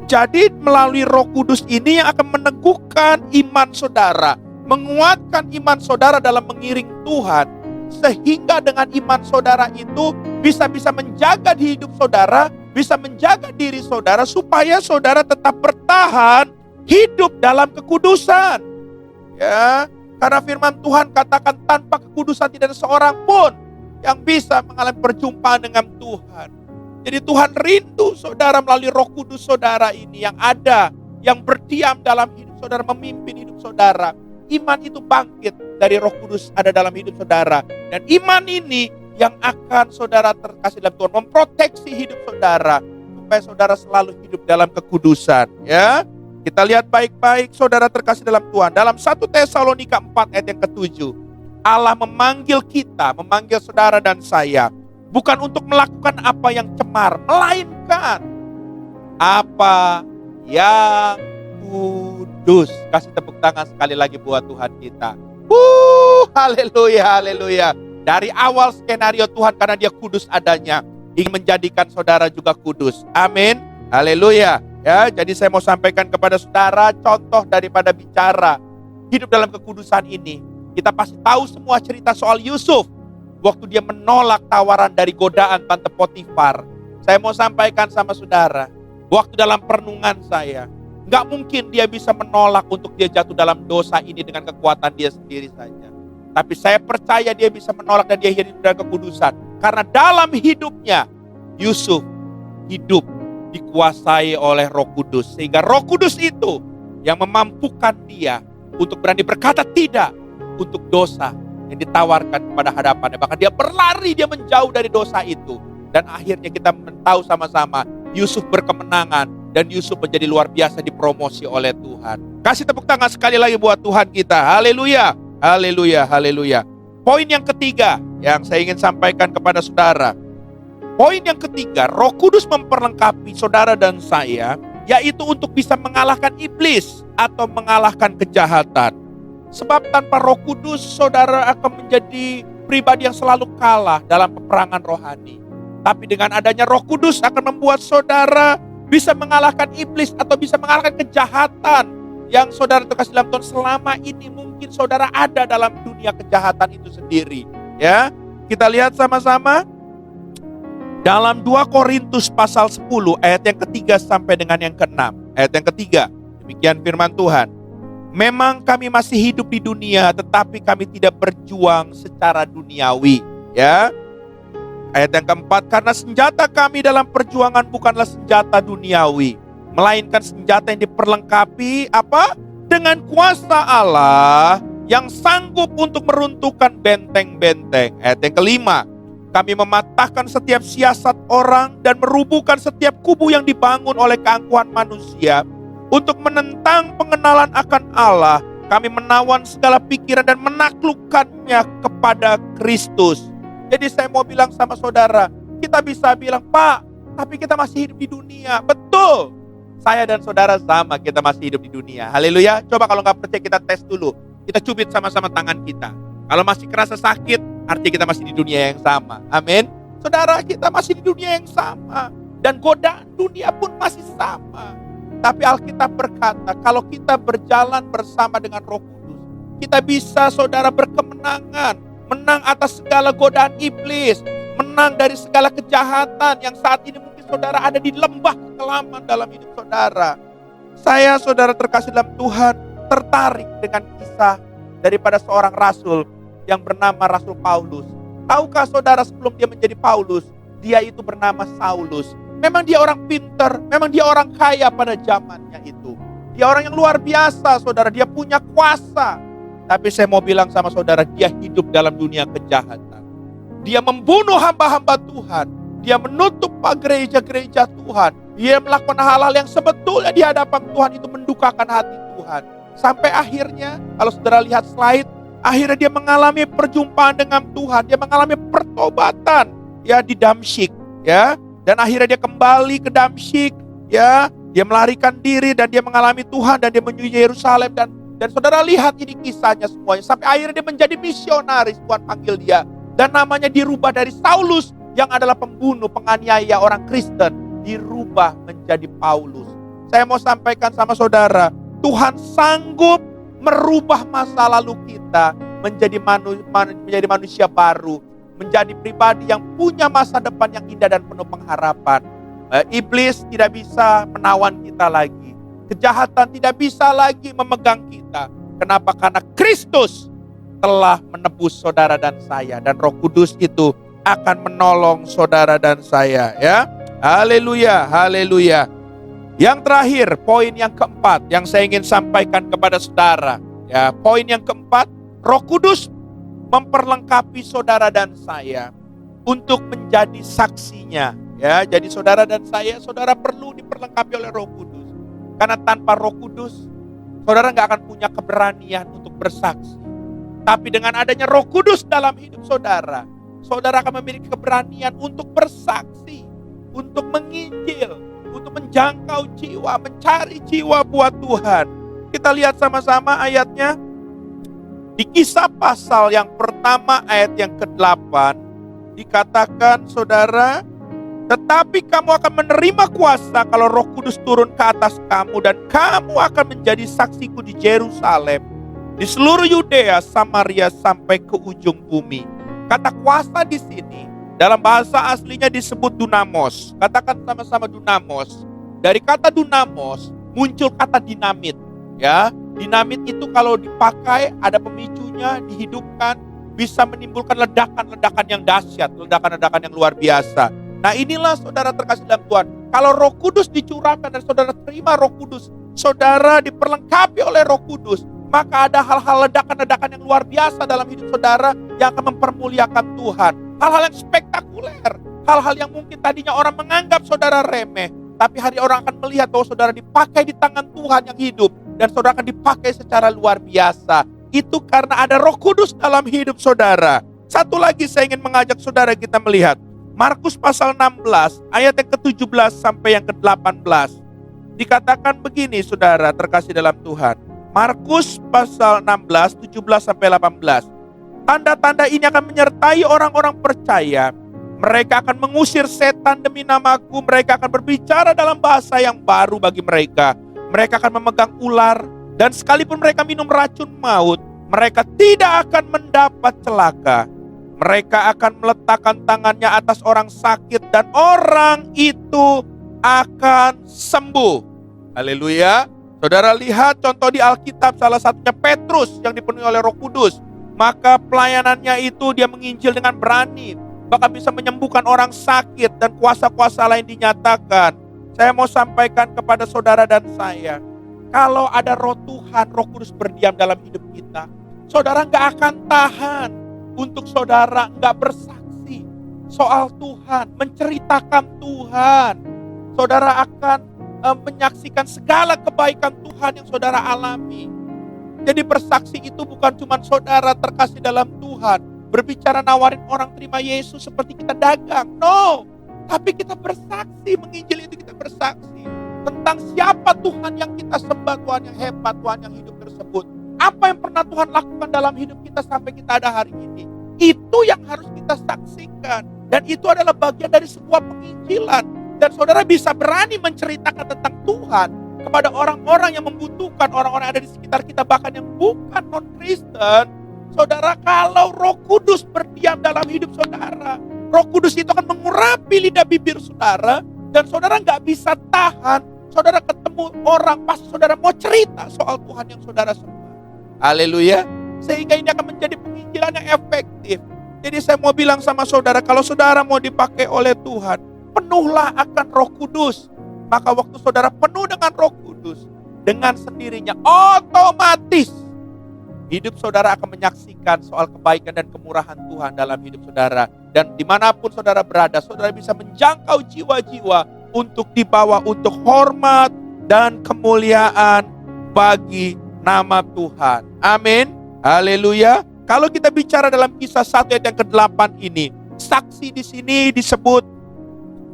Jadi melalui Roh Kudus ini yang akan meneguhkan iman saudara, menguatkan iman saudara dalam mengiring Tuhan, sehingga dengan iman saudara itu bisa menjaga di hidup saudara, bisa menjaga diri saudara, supaya saudara tetap bertahan hidup dalam kekudusan. Ya, karena firman Tuhan katakan tanpa kekudusan tidak ada seorang pun yang bisa mengalami perjumpaan dengan Tuhan. Jadi Tuhan rindu saudara melalui Roh Kudus saudara ini yang ada, yang berdiam dalam hidup saudara, memimpin hidup saudara. Iman itu bangkit dari Roh Kudus ada dalam hidup saudara. Dan iman ini yang akan saudara terkasih dalam Tuhan memproteksi hidup saudara, supaya saudara selalu hidup dalam kekudusan, ya. Kita lihat baik-baik saudara terkasih dalam Tuhan. Dalam 1 Tesalonika 4 ayat yang ke-7. Allah memanggil kita, memanggil saudara dan saya, bukan untuk melakukan apa yang cemar, melainkan apa yang kudus. Kasih tepuk tangan sekali lagi buat Tuhan kita. Haleluya, haleluya. Dari awal skenario Tuhan, karena dia kudus adanya, ingin menjadikan saudara juga kudus. Amin. Haleluya. Ya, jadi saya mau sampaikan kepada saudara contoh daripada bicara hidup dalam kekudusan ini. Kita pasti tahu semua cerita soal Yusuf. Waktu dia menolak tawaran dari godaan Tante Potifar. Saya mau sampaikan sama saudara, waktu dalam perenungan saya, nggak mungkin dia bisa menolak untuk dia jatuh dalam dosa ini dengan kekuatan dia sendiri saja. Tapi saya percaya dia bisa menolak dan dia hidup dalam kekudusan. Karena dalam hidupnya, Yusuf hidup dikuasai oleh Roh Kudus. Sehingga Roh Kudus itu yang memampukan dia untuk berani berkata tidak untuk dosa yang ditawarkan kepada hadapannya. Bahkan dia berlari, dia menjauh dari dosa itu. Dan akhirnya kita tahu sama-sama, Yusuf berkemenangan dan Yusuf menjadi luar biasa dipromosi oleh Tuhan. Kasih tepuk tangan sekali lagi buat Tuhan kita. Haleluya, haleluya, haleluya. Poin yang ketiga yang saya ingin sampaikan kepada saudara. Poin yang ketiga, Roh Kudus memperlengkapi saudara dan saya, yaitu untuk bisa mengalahkan iblis atau mengalahkan kejahatan. Sebab tanpa Roh Kudus, saudara akan menjadi pribadi yang selalu kalah dalam peperangan rohani. Tapi dengan adanya Roh Kudus akan membuat saudara bisa mengalahkan iblis atau bisa mengalahkan kejahatan yang saudara terkasih dalam Tuhan. Selama ini mungkin saudara ada dalam dunia kejahatan itu sendiri. Ya, kita lihat sama-sama dalam 2 Korintus pasal 10 ayat yang ketiga sampai dengan yang keenam. Ayat yang ketiga, demikian firman Tuhan. Memang kami masih hidup di dunia, tetapi kami tidak berjuang secara duniawi. Ya. Ayat yang keempat, karena senjata kami dalam perjuangan bukanlah senjata duniawi, melainkan senjata yang diperlengkapi apa? Dengan kuasa Allah yang sanggup untuk meruntuhkan benteng-benteng. Ayat yang kelima, kami mematahkan setiap siasat orang dan merubuhkan setiap kubu yang dibangun oleh keangkuhan manusia. Untuk menentang pengenalan akan Allah, kami menawan segala pikiran dan menaklukkannya kepada Kristus. Jadi saya mau bilang sama saudara, kita bisa bilang, Pak, tapi kita masih hidup di dunia. Betul, saya dan saudara sama, kita masih hidup di dunia. Haleluya. Coba kalau nggak percaya kita tes dulu. Kita cubit sama-sama tangan kita. Kalau masih kerasa sakit, artinya kita masih di dunia yang sama. Amin. Saudara, kita masih di dunia yang sama. Dan godaan dunia pun masih sama. Tapi Alkitab berkata, kalau kita berjalan bersama dengan Roh Kudus, kita bisa, saudara, berkemenangan. Menang atas segala godaan iblis. Menang dari segala kejahatan yang saat ini mungkin saudara ada di lembah kekelaman dalam hidup saudara. Saya, saudara terkasih dalam Tuhan, tertarik dengan kisah daripada seorang rasul yang bernama Rasul Paulus. Tahukah saudara, sebelum dia menjadi Paulus, dia itu bernama Saulus. Memang dia orang pintar, memang dia orang kaya pada zamannya itu. Dia orang yang luar biasa, saudara, dia punya kuasa. Tapi saya mau bilang sama saudara, dia hidup dalam dunia kejahatan. Dia membunuh hamba-hamba Tuhan. Dia menutup gereja-gereja Tuhan. Dia melakukan hal-hal yang sebetulnya di hadapan Tuhan itu mendukakan hati Tuhan. Sampai akhirnya, kalau saudara lihat slide, akhirnya dia mengalami perjumpaan dengan Tuhan. Dia mengalami pertobatan ya di Damsyik, ya. Dan akhirnya dia kembali ke Damsyik, ya. Dia melarikan diri dan dia mengalami Tuhan dan dia menuju Yerusalem dan saudara lihat ini kisahnya semuanya. Sampai akhirnya dia menjadi misionaris, Tuhan panggil dia. Dan namanya dirubah dari Saulus yang adalah pembunuh, penganiaya orang Kristen, dirubah menjadi Paulus. Saya mau sampaikan sama saudara, Tuhan sanggup merubah masa lalu kita menjadi manusia baru. Menjadi pribadi yang punya masa depan yang indah dan penuh pengharapan. Iblis tidak bisa menawan kita lagi. Kejahatan tidak bisa lagi memegang kita. Kenapa? Karena Kristus telah menebus saudara dan saya. Dan Roh Kudus itu akan menolong saudara dan saya. Ya, haleluya, haleluya. Yang terakhir, poin yang keempat yang saya ingin sampaikan kepada saudara. Ya, poin yang keempat, Roh Kudus memperlengkapi saudara dan saya untuk menjadi saksinya. Ya, jadi saudara dan saya, saudara perlu diperlengkapi oleh Roh Kudus. Karena tanpa Roh Kudus, saudara nggak akan punya keberanian untuk bersaksi. Tapi dengan adanya Roh Kudus dalam hidup saudara, saudara akan memiliki keberanian untuk bersaksi, untuk menginjil, untuk menjangkau jiwa, mencari jiwa buat Tuhan. Kita lihat sama-sama ayatnya. Di Kisah pasal yang pertama ayat yang ke-8 dikatakan, saudara, tetapi kamu akan menerima kuasa kalau Roh Kudus turun ke atas kamu, dan kamu akan menjadi saksiku di Yerusalem, di seluruh Yudea, Samaria, sampai ke ujung bumi. Kata kuasa di sini dalam bahasa aslinya disebut dunamos. Katakan sama-sama dunamos. Dari kata dunamos muncul kata dinamit. Ya, dinamit itu kalau dipakai ada pemicunya, dihidupkan, bisa menimbulkan ledakan-ledakan yang dahsyat, ledakan-ledakan yang luar biasa. Nah, inilah saudara terkasih dalam Tuhan. Kalau Roh Kudus dicurahkan dan saudara terima Roh Kudus, saudara diperlengkapi oleh Roh Kudus, maka ada hal-hal ledakan-ledakan yang luar biasa dalam hidup saudara yang akan mempermuliakan Tuhan. Hal-hal yang spektakuler, hal-hal yang mungkin tadinya orang menganggap saudara remeh, tapi hari orang akan melihat bahwa saudara dipakai di tangan Tuhan yang hidup, dan saudara akan dipakai secara luar biasa. Itu karena ada Roh Kudus dalam hidup saudara. Satu lagi saya ingin mengajak saudara kita melihat Markus pasal 16 ayat yang ke-17 sampai yang ke-18. Dikatakan begini saudara terkasih dalam Tuhan. Markus pasal 16 17 sampai 18. Tanda-tanda ini akan menyertai orang-orang percaya. Mereka akan mengusir setan demi namaku. Mereka akan berbicara dalam bahasa yang baru bagi mereka. Mereka akan memegang ular, dan sekalipun mereka minum racun maut, mereka tidak akan mendapat celaka. Mereka akan meletakkan tangannya atas orang sakit, dan orang itu akan sembuh. Haleluya. Saudara lihat contoh di Alkitab, salah satunya Petrus yang dipenuhi oleh Roh Kudus. Maka pelayanannya itu dia menginjil dengan berani, bahkan bisa menyembuhkan orang sakit, dan kuasa-kuasa lain dinyatakan. Saya mau sampaikan kepada saudara dan saya, kalau ada Roh Tuhan, Roh Kudus berdiam dalam hidup kita, saudara gak akan tahan untuk saudara gak bersaksi soal Tuhan, menceritakan Tuhan. Saudara akan menyaksikan segala kebaikan Tuhan yang saudara alami. Jadi bersaksi itu bukan cuma saudara terkasih dalam Tuhan, berbicara nawarin orang terima Yesus seperti kita dagang. No, tapi kita bersaksi, menginjil itu kita bersaksi tentang siapa Tuhan yang kita sembah, Tuhan yang hebat, Tuhan yang hidup tersebut. Apa yang pernah Tuhan lakukan dalam hidup kita sampai kita ada hari ini. Itu yang harus kita saksikan. Dan itu adalah bagian dari sebuah penginjilan. Dan saudara bisa berani menceritakan tentang Tuhan kepada orang-orang yang membutuhkan, orang-orang yang ada di sekitar kita, bahkan yang bukan non-Kristen. Saudara, kalau Roh Kudus berdiam dalam hidup saudara, Roh Kudus itu akan mengurapi lidah bibir saudara, dan saudara gak bisa tahan. Saudara ketemu orang, pasti saudara mau cerita soal Tuhan yang saudara sembah. Haleluya. Sehingga ini akan menjadi penginjilan yang efektif. Jadi saya mau bilang sama saudara, kalau saudara mau dipakai oleh Tuhan, penuhlah akan Roh Kudus. Maka waktu saudara penuh dengan Roh Kudus, dengan sendirinya otomatis hidup saudara akan menyaksikan soal kebaikan dan kemurahan Tuhan dalam hidup saudara. Dan dimanapun saudara berada, saudara bisa menjangkau jiwa-jiwa untuk dibawa untuk hormat dan kemuliaan bagi nama Tuhan. Amin. Haleluya. Kalau kita bicara dalam Kisah 1 ayat yang ke-8 ini, saksi di sini disebut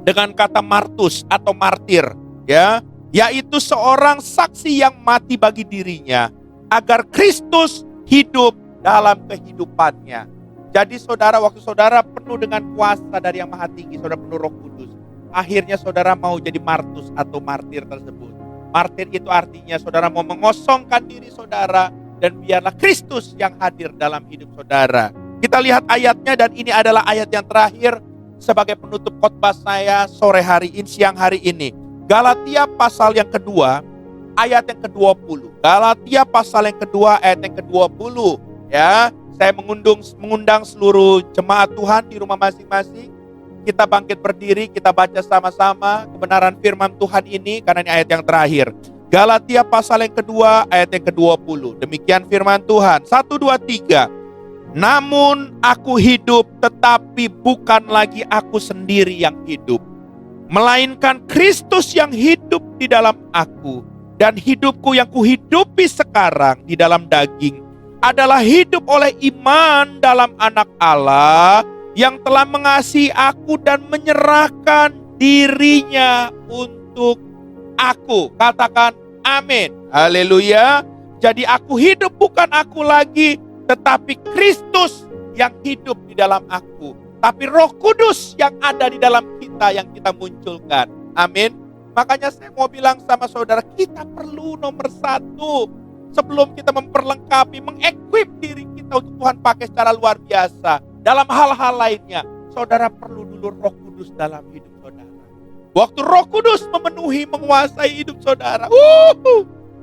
dengan kata martus atau martir, ya, yaitu seorang saksi yang mati bagi dirinya agar Kristus hidup dalam kehidupannya. Jadi saudara, waktu saudara penuh dengan kuasa dari Yang Maha Tinggi, saudara penuh Roh Kudus, akhirnya saudara mau jadi martus atau martir tersebut. Martir itu artinya saudara mau mengosongkan diri saudara, dan biarlah Kristus yang hadir dalam hidup saudara. Kita lihat ayatnya, dan ini adalah ayat yang terakhir sebagai penutup khotbah saya sore hari ini, siang hari ini. Galatia pasal yang kedua, ayat yang ke-20. Galatia pasal yang kedua, ayat yang ke-20. Ya, saya mengundang seluruh jemaat Tuhan di rumah masing-masing. Kita bangkit berdiri, kita baca sama-sama kebenaran firman Tuhan ini, karena ini ayat yang terakhir. Galatia pasal yang kedua, ayat yang ke-20. Demikian firman Tuhan. 1, 2, 3. Namun aku hidup, tetapi bukan lagi aku sendiri yang hidup, melainkan Kristus yang hidup di dalam aku. Dan hidupku yang kuhidupi sekarang di dalam daging adalah hidup oleh iman dalam Anak Allah yang telah mengasihi aku dan menyerahkan dirinya untuk aku. Katakan amin. Haleluya. Jadi aku hidup bukan aku lagi, tetapi Kristus yang hidup di dalam aku. Tapi Roh Kudus yang ada di dalam kita yang kita munculkan. Amin. Makanya saya mau bilang sama saudara, kita perlu nomor satu. Sebelum kita memperlengkapi, mengequip diri kita untuk Tuhan pakai secara luar biasa. Dalam hal-hal lainnya, saudara perlu dulu Roh Kudus dalam hidup saudara. Waktu Roh Kudus memenuhi, menguasai hidup saudara.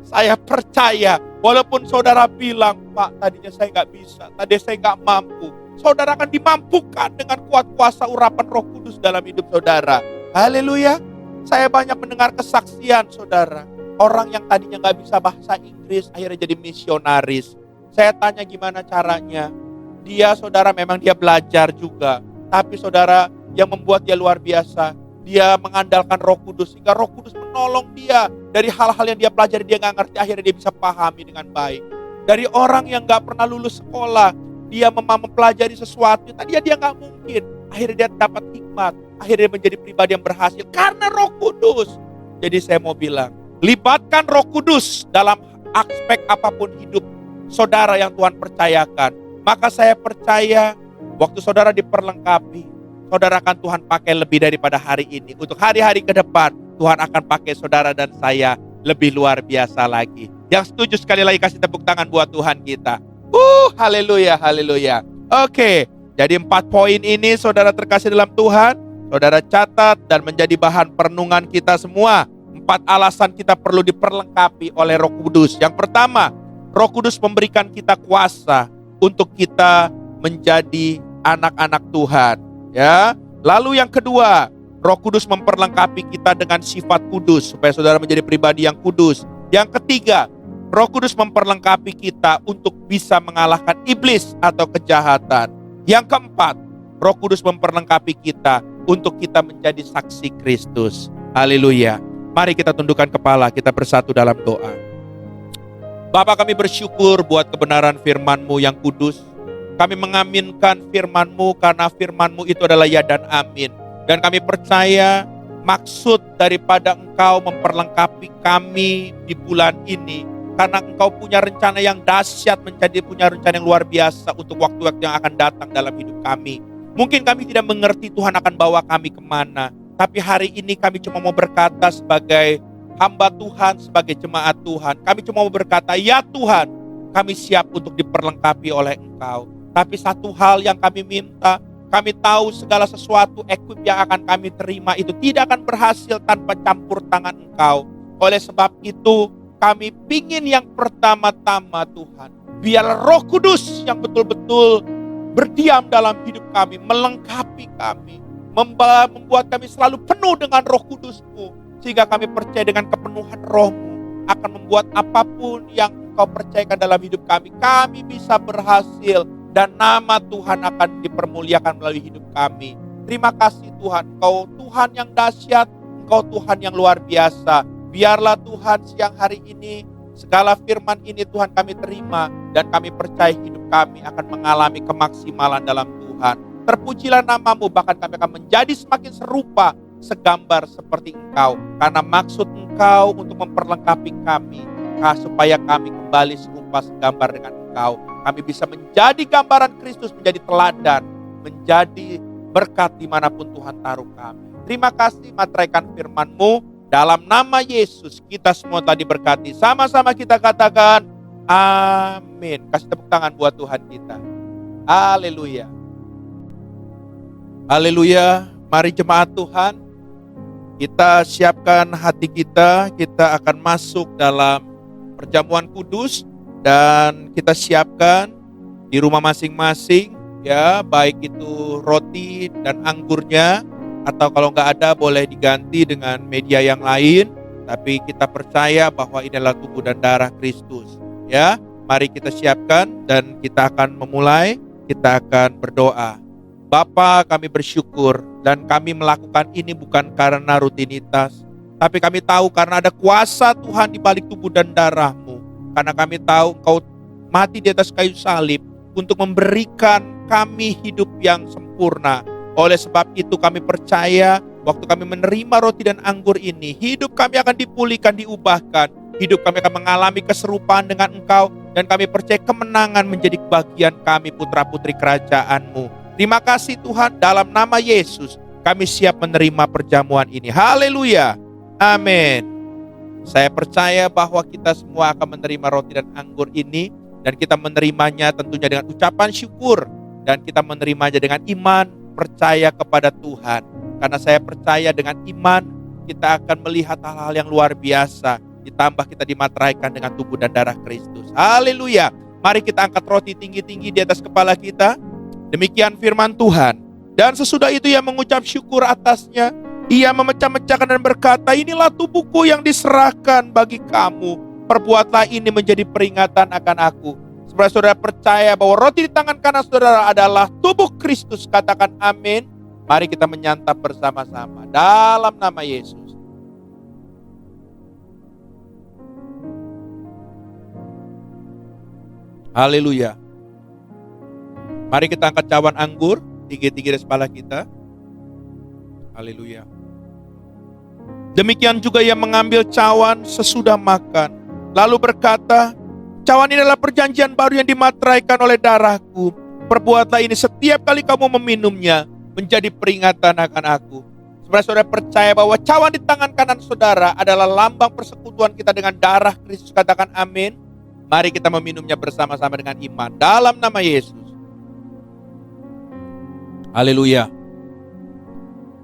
Saya percaya, walaupun saudara bilang, Pak, tadinya saya nggak bisa, tadi saya nggak mampu. Saudara akan dimampukan dengan kuat kuasa urapan Roh Kudus dalam hidup saudara. Haleluya. Saya banyak mendengar kesaksian saudara. Orang yang tadinya nggak bisa bahasa Inggris, akhirnya jadi misionaris. Saya tanya gimana caranya. Dia saudara memang dia belajar juga. Tapi saudara yang membuat dia luar biasa, dia mengandalkan Roh Kudus. Sehingga Roh Kudus menolong dia. Dari hal-hal yang dia pelajari dia nggak ngerti, akhirnya dia bisa pahami dengan baik. Dari orang yang nggak pernah lulus sekolah, dia mempelajari sesuatu, tadinya dia nggak mungkin. Akhirnya dia dapat hikmat. Akhirnya dia menjadi pribadi yang berhasil. Karena Roh Kudus. Jadi saya mau bilang, libatkan Roh Kudus dalam aspek apapun hidup saudara yang Tuhan percayakan. Maka saya percaya waktu saudara diperlengkapi, saudara akan Tuhan pakai lebih daripada hari ini. Untuk hari-hari ke depan, Tuhan akan pakai saudara dan saya lebih luar biasa lagi. Yang setuju sekali lagi kasih tepuk tangan buat Tuhan kita. Haleluya, haleluya. Oke, jadi 4 poin ini saudara terkasih dalam Tuhan, saudara catat dan menjadi bahan perenungan kita semua. 4 alasan kita perlu diperlengkapi oleh Roh Kudus. Yang pertama, Roh Kudus memberikan kita kuasa untuk kita menjadi anak-anak Tuhan. Ya. Lalu yang kedua, Roh Kudus memperlengkapi kita dengan sifat kudus supaya saudara menjadi pribadi yang kudus. Yang ketiga, Roh Kudus memperlengkapi kita untuk bisa mengalahkan iblis atau kejahatan. Yang keempat, Roh Kudus memperlengkapi kita untuk kita menjadi saksi Kristus. Haleluya. Mari kita tundukkan kepala, kita bersatu dalam doa. Bapa, kami bersyukur buat kebenaran firman-Mu yang kudus. Kami mengaminkan firman-Mu karena firman-Mu itu adalah ya dan amin. Dan kami percaya maksud daripada Engkau memperlengkapi kami di bulan ini. Karena Engkau punya rencana yang dahsyat, punya rencana yang luar biasa untuk waktu-waktu yang akan datang dalam hidup kami. Mungkin kami tidak mengerti Tuhan akan bawa kami kemana. Tapi hari ini kami cuma mau berkata sebagai hamba Tuhan, sebagai jemaat Tuhan. Kami cuma mau berkata, ya Tuhan, kami siap untuk diperlengkapi oleh Engkau. Tapi satu hal yang kami minta, kami tahu segala sesuatu equip yang akan kami terima itu tidak akan berhasil tanpa campur tangan Engkau. Oleh sebab itu, kami pingin yang pertama-tama Tuhan, biar Roh Kudus yang betul-betul berdiam dalam hidup kami, melengkapi kami, membuat kami selalu penuh dengan Roh Kudus-Mu, sehingga kami percaya dengan kepenuhan Roh-Mu akan membuat apapun yang Engkau percayakan dalam hidup kami bisa berhasil dan nama Tuhan akan dipermuliakan melalui hidup kami. Terima kasih Tuhan, Engkau Tuhan yang dahsyat, Engkau Tuhan yang luar biasa. Biarlah Tuhan siang hari ini segala firman ini Tuhan kami terima dan kami percaya hidup kami akan mengalami kemaksimalan dalam Tuhan. Terpujilah nama-Mu, bahkan kami akan menjadi semakin serupa, segambar seperti Engkau. Karena maksud Engkau untuk memperlengkapi kami, supaya kami kembali serupa segambar dengan Engkau. Kami bisa menjadi gambaran Kristus, menjadi teladan, menjadi berkat dimanapun Tuhan taruh kami. Terima kasih, materaikan firman-Mu. Dalam nama Yesus kita semua tadi berkati. Sama-sama kita katakan amin. Kasih tepuk tangan buat Tuhan kita. Haleluya. Haleluya. Mari jemaat Tuhan, kita siapkan hati kita. Kita akan masuk dalam perjamuan kudus. Dan kita siapkan di rumah masing-masing, ya, baik itu roti dan anggurnya, atau kalau nggak ada boleh diganti dengan media yang lain. Tapi kita percaya bahwa ini adalah tubuh dan darah Kristus. Ya, mari kita siapkan dan kita akan memulai. Kita akan berdoa. Bapa, kami bersyukur dan kami melakukan ini bukan karena rutinitas, tapi kami tahu karena ada kuasa Tuhan di balik tubuh dan darah-Mu. Karena kami tahu Engkau mati di atas kayu salib untuk memberikan kami hidup yang sempurna. Oleh sebab itu kami percaya waktu kami menerima roti dan anggur ini, hidup kami akan dipulihkan, diubahkan. Hidup kami akan mengalami keserupaan dengan Engkau, dan kami percaya kemenangan menjadi bagian kami, putra-putri kerajaan-Mu. Terima kasih Tuhan, dalam nama Yesus kami siap menerima perjamuan ini. Haleluya. Amin. Saya percaya bahwa kita semua akan menerima roti dan anggur ini, dan kita menerimanya tentunya dengan ucapan syukur, dan kita menerimanya dengan iman, percaya kepada Tuhan. Karena saya percaya dengan iman kita akan melihat hal-hal yang luar biasa. Ditambah kita dimateraikan dengan tubuh dan darah Kristus. Haleluya. Mari kita angkat roti tinggi-tinggi di atas kepala kita. Demikian firman Tuhan. Dan sesudah itu ia mengucap syukur atasnya. Ia memecah-mecahkan dan berkata, inilah tubuhku yang diserahkan bagi kamu. Perbuatlah ini menjadi peringatan akan aku. Saudara-saudara percaya bahwa roti di tangan kanan saudara adalah tubuh Kristus. Katakan amin. Mari kita menyantap bersama-sama dalam nama Yesus. Haleluya. Mari kita angkat cawan anggur tinggi-tinggi di kepala kita. Haleluya. Demikian juga ia mengambil cawan sesudah makan, lalu berkata, cawan ini adalah perjanjian baru yang dimateraikan oleh darahku. Perbuatlah ini setiap kali kamu meminumnya, menjadi peringatan akan aku. Saudara-saudara percaya bahwa cawan di tangan kanan saudara adalah lambang persekutuan kita dengan darah Kristus. Katakan amin. Mari kita meminumnya bersama-sama dengan iman dalam nama Yesus. Haleluya.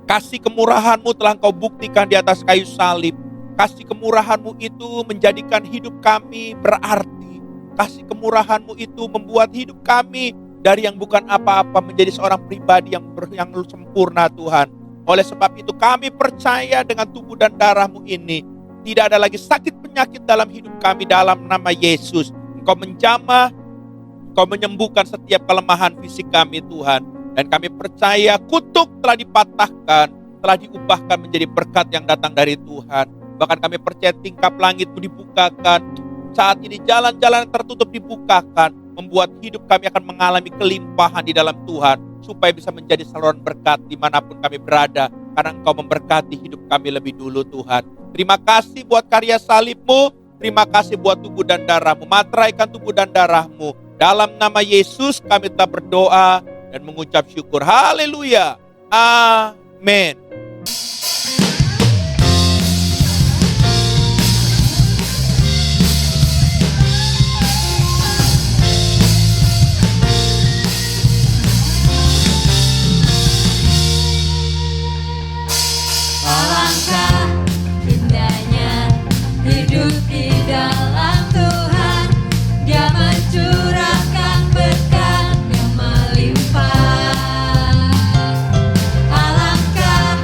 Kasih kemurahan-Mu telah Engkau buktikan di atas kayu salib. Kasih kemurahan-Mu itu menjadikan hidup kami berarti. Kasih kemurahan-Mu itu membuat hidup kami dari yang bukan apa-apa menjadi seorang pribadi yang sempurna Tuhan. Oleh sebab itu kami percaya dengan tubuh dan darah-Mu ini. Tidak ada lagi sakit penyakit dalam hidup kami dalam nama Yesus. Engkau menjamah, Engkau menyembuhkan setiap kelemahan fisik kami Tuhan. Dan kami percaya kutuk telah dipatahkan, telah diubahkan menjadi berkat yang datang dari Tuhan. Bahkan kami percaya tingkap langit-Mu dibukakan. Saat ini jalan-jalan tertutup dibukakan, membuat hidup kami akan mengalami kelimpahan di dalam Tuhan. Supaya bisa menjadi saluran berkat dimanapun kami berada. Karena Engkau memberkati hidup kami lebih dulu Tuhan. Terima kasih buat karya salib-Mu. Terima kasih buat tubuh dan darah-Mu. Materaikan tubuh dan darah-Mu. Dalam nama Yesus kami telah berdoa dan mengucap syukur. Haleluya. Amin. Alangkah indahnya hidup di dalam Tuhan. Dia mencurahkan berkat yang melimpah. Alangkah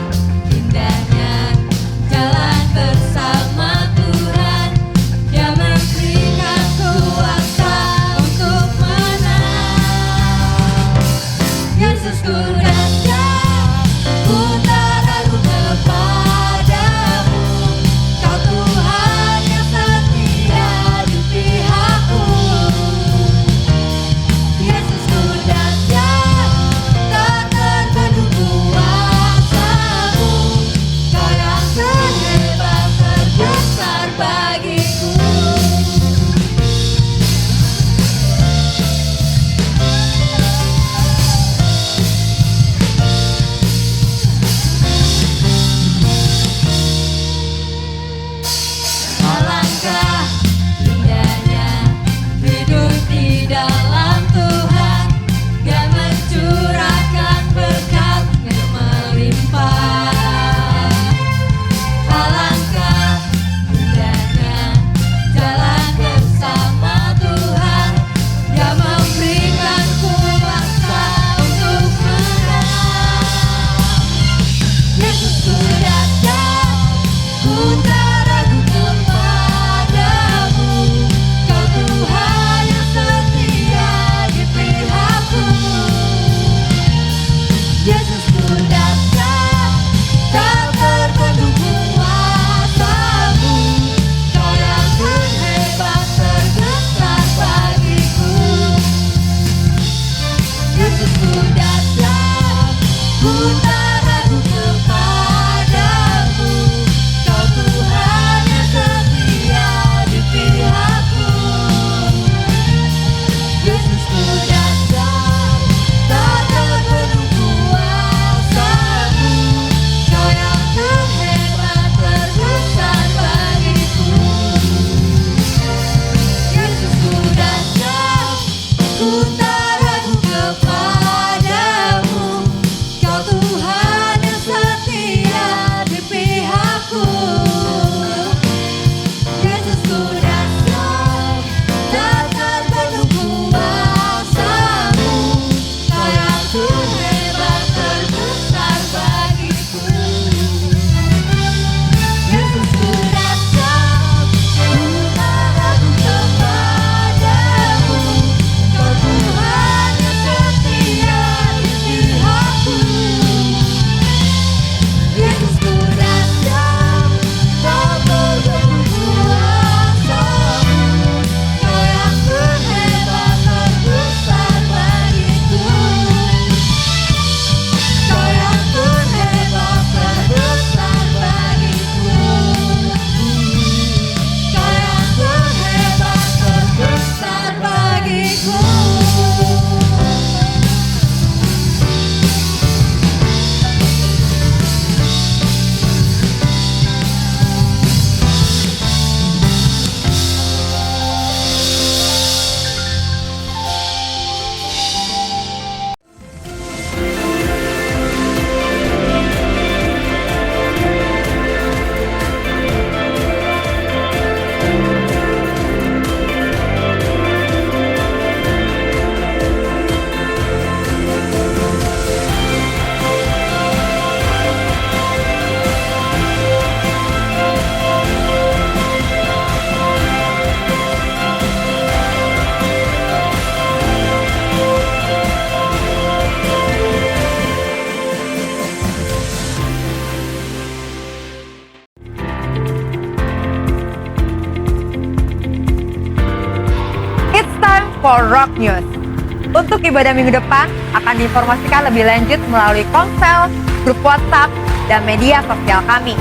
for Rock News. Untuk ibadah minggu depan akan diinformasikan lebih lanjut melalui konsel, grup WhatsApp, dan media sosial kami.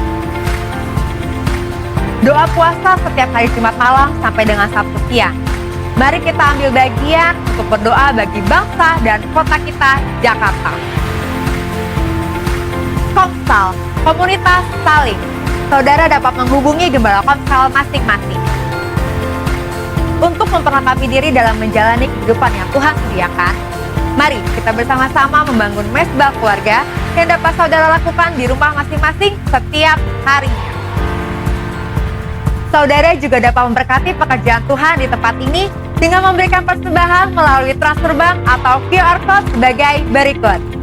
Doa puasa setiap hari Jumat malam sampai dengan Sabtu siang. Mari kita ambil bagian untuk berdoa bagi bangsa dan kota kita, Jakarta. Komsal, komunitas saling. Saudara dapat menghubungi gembala komsel masing-masing untuk memperlengkapi diri dalam menjalani kehidupan yang Tuhan sediakan. Mari kita bersama-sama membangun mesbah keluarga yang dapat saudara lakukan di rumah masing-masing setiap harinya. Saudara juga dapat memberkati pekerjaan Tuhan di tempat ini dengan memberikan persembahan melalui transfer bank atau QR Code sebagai berikut.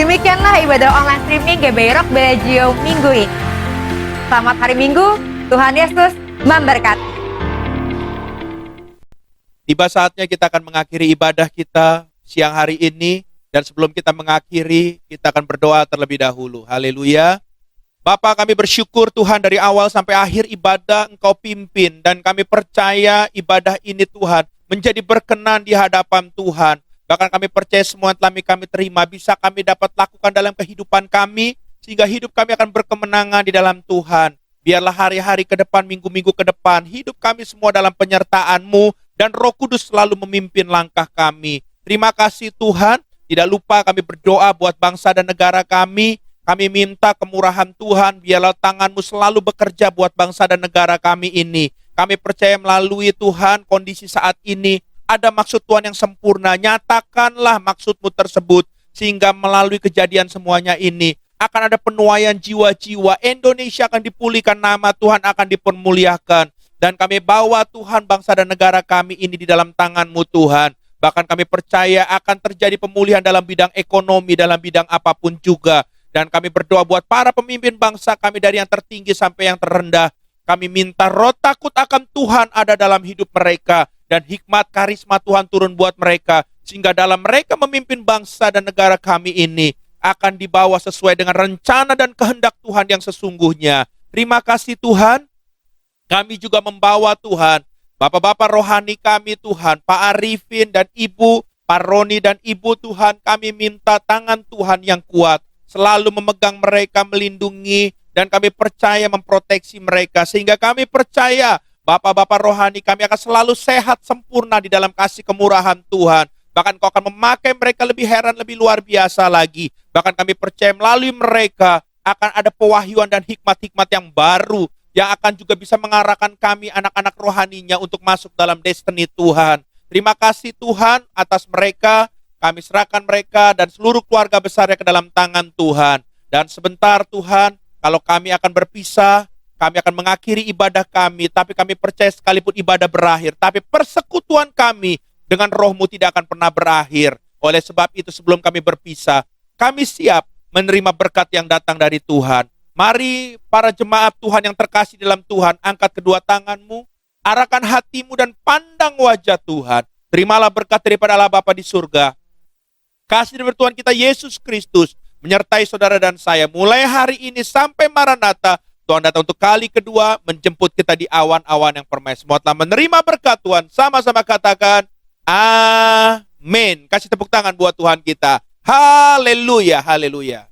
Demikianlah ibadah online streaming GBI Rock Bellagio minggu ini. Selamat hari Minggu, Tuhan Yesus memberkati. Tiba saatnya kita akan mengakhiri ibadah kita siang hari ini. Dan sebelum kita mengakhiri, kita akan berdoa terlebih dahulu. Haleluya. Bapa, kami bersyukur Tuhan dari awal sampai akhir ibadah Engkau pimpin. Dan kami percaya ibadah ini Tuhan menjadi berkenan di hadapan Tuhan. Bahkan kami percaya semua yang telah kami terima bisa kami dapat lakukan dalam kehidupan kami. Sehingga hidup kami akan berkemenangan di dalam Tuhan. Biarlah hari-hari ke depan, minggu-minggu ke depan, hidup kami semua dalam penyertaan-Mu. Dan Roh Kudus selalu memimpin langkah kami. Terima kasih Tuhan. Tidak lupa kami berdoa buat bangsa dan negara kami. Kami minta kemurahan Tuhan. Biarlah tangan-Mu selalu bekerja buat bangsa dan negara kami ini. Kami percaya melalui Tuhan kondisi saat ini. Ada maksud Tuhan yang sempurna, nyatakanlah maksud-Mu tersebut, sehingga melalui kejadian semuanya ini, akan ada penuaian jiwa-jiwa, Indonesia akan dipulihkan, nama Tuhan akan dipermuliakan, dan kami bawa Tuhan bangsa dan negara kami ini di dalam tangan-Mu Tuhan, bahkan kami percaya akan terjadi pemulihan dalam bidang ekonomi, dalam bidang apapun juga, dan kami berdoa buat para pemimpin bangsa kami dari yang tertinggi sampai yang terendah, kami minta roh takut akan Tuhan ada dalam hidup mereka, dan hikmat karisma Tuhan turun buat mereka. Sehingga dalam mereka memimpin bangsa dan negara kami ini akan dibawa sesuai dengan rencana dan kehendak Tuhan yang sesungguhnya. Terima kasih Tuhan. Kami juga membawa Tuhan Bapak-bapak rohani kami Tuhan, Pak Arifin dan Ibu, Pak Roni dan Ibu Tuhan, kami minta tangan Tuhan yang kuat selalu memegang mereka, melindungi, dan kami percaya memproteksi mereka. Sehingga kami percaya Bapak-bapak rohani kami akan selalu sehat sempurna di dalam kasih kemurahan Tuhan. Bahkan Kau akan memakai mereka lebih heran, lebih luar biasa lagi. Bahkan kami percaya melalui mereka akan ada pewahyuan dan hikmat-hikmat yang baru yang akan juga bisa mengarahkan kami anak-anak rohaninya untuk masuk dalam destiny Tuhan. Terima kasih Tuhan atas mereka. Kami serahkan mereka dan seluruh keluarga besarnya ke dalam tangan Tuhan. Dan sebentar Tuhan, kalau kami akan berpisah, kami akan mengakhiri ibadah kami, tapi kami percaya sekalipun ibadah berakhir, tapi persekutuan kami dengan Roh-Mu tidak akan pernah berakhir. Oleh sebab itu sebelum kami berpisah, kami siap menerima berkat yang datang dari Tuhan. Mari para jemaat Tuhan yang terkasih dalam Tuhan, angkat kedua tanganmu, arahkan hatimu dan pandang wajah Tuhan. Terimalah berkat daripada Allah Bapa di surga. Kasih dari Tuhan kita Yesus Kristus menyertai saudara dan saya mulai hari ini sampai Maranatha. Tuhan datang untuk kali kedua menjemput kita di awan-awan yang permai. Semua telah menerima berkat Tuhan. Sama-sama katakan amin. Kasih tepuk tangan buat Tuhan kita. Haleluya, haleluya.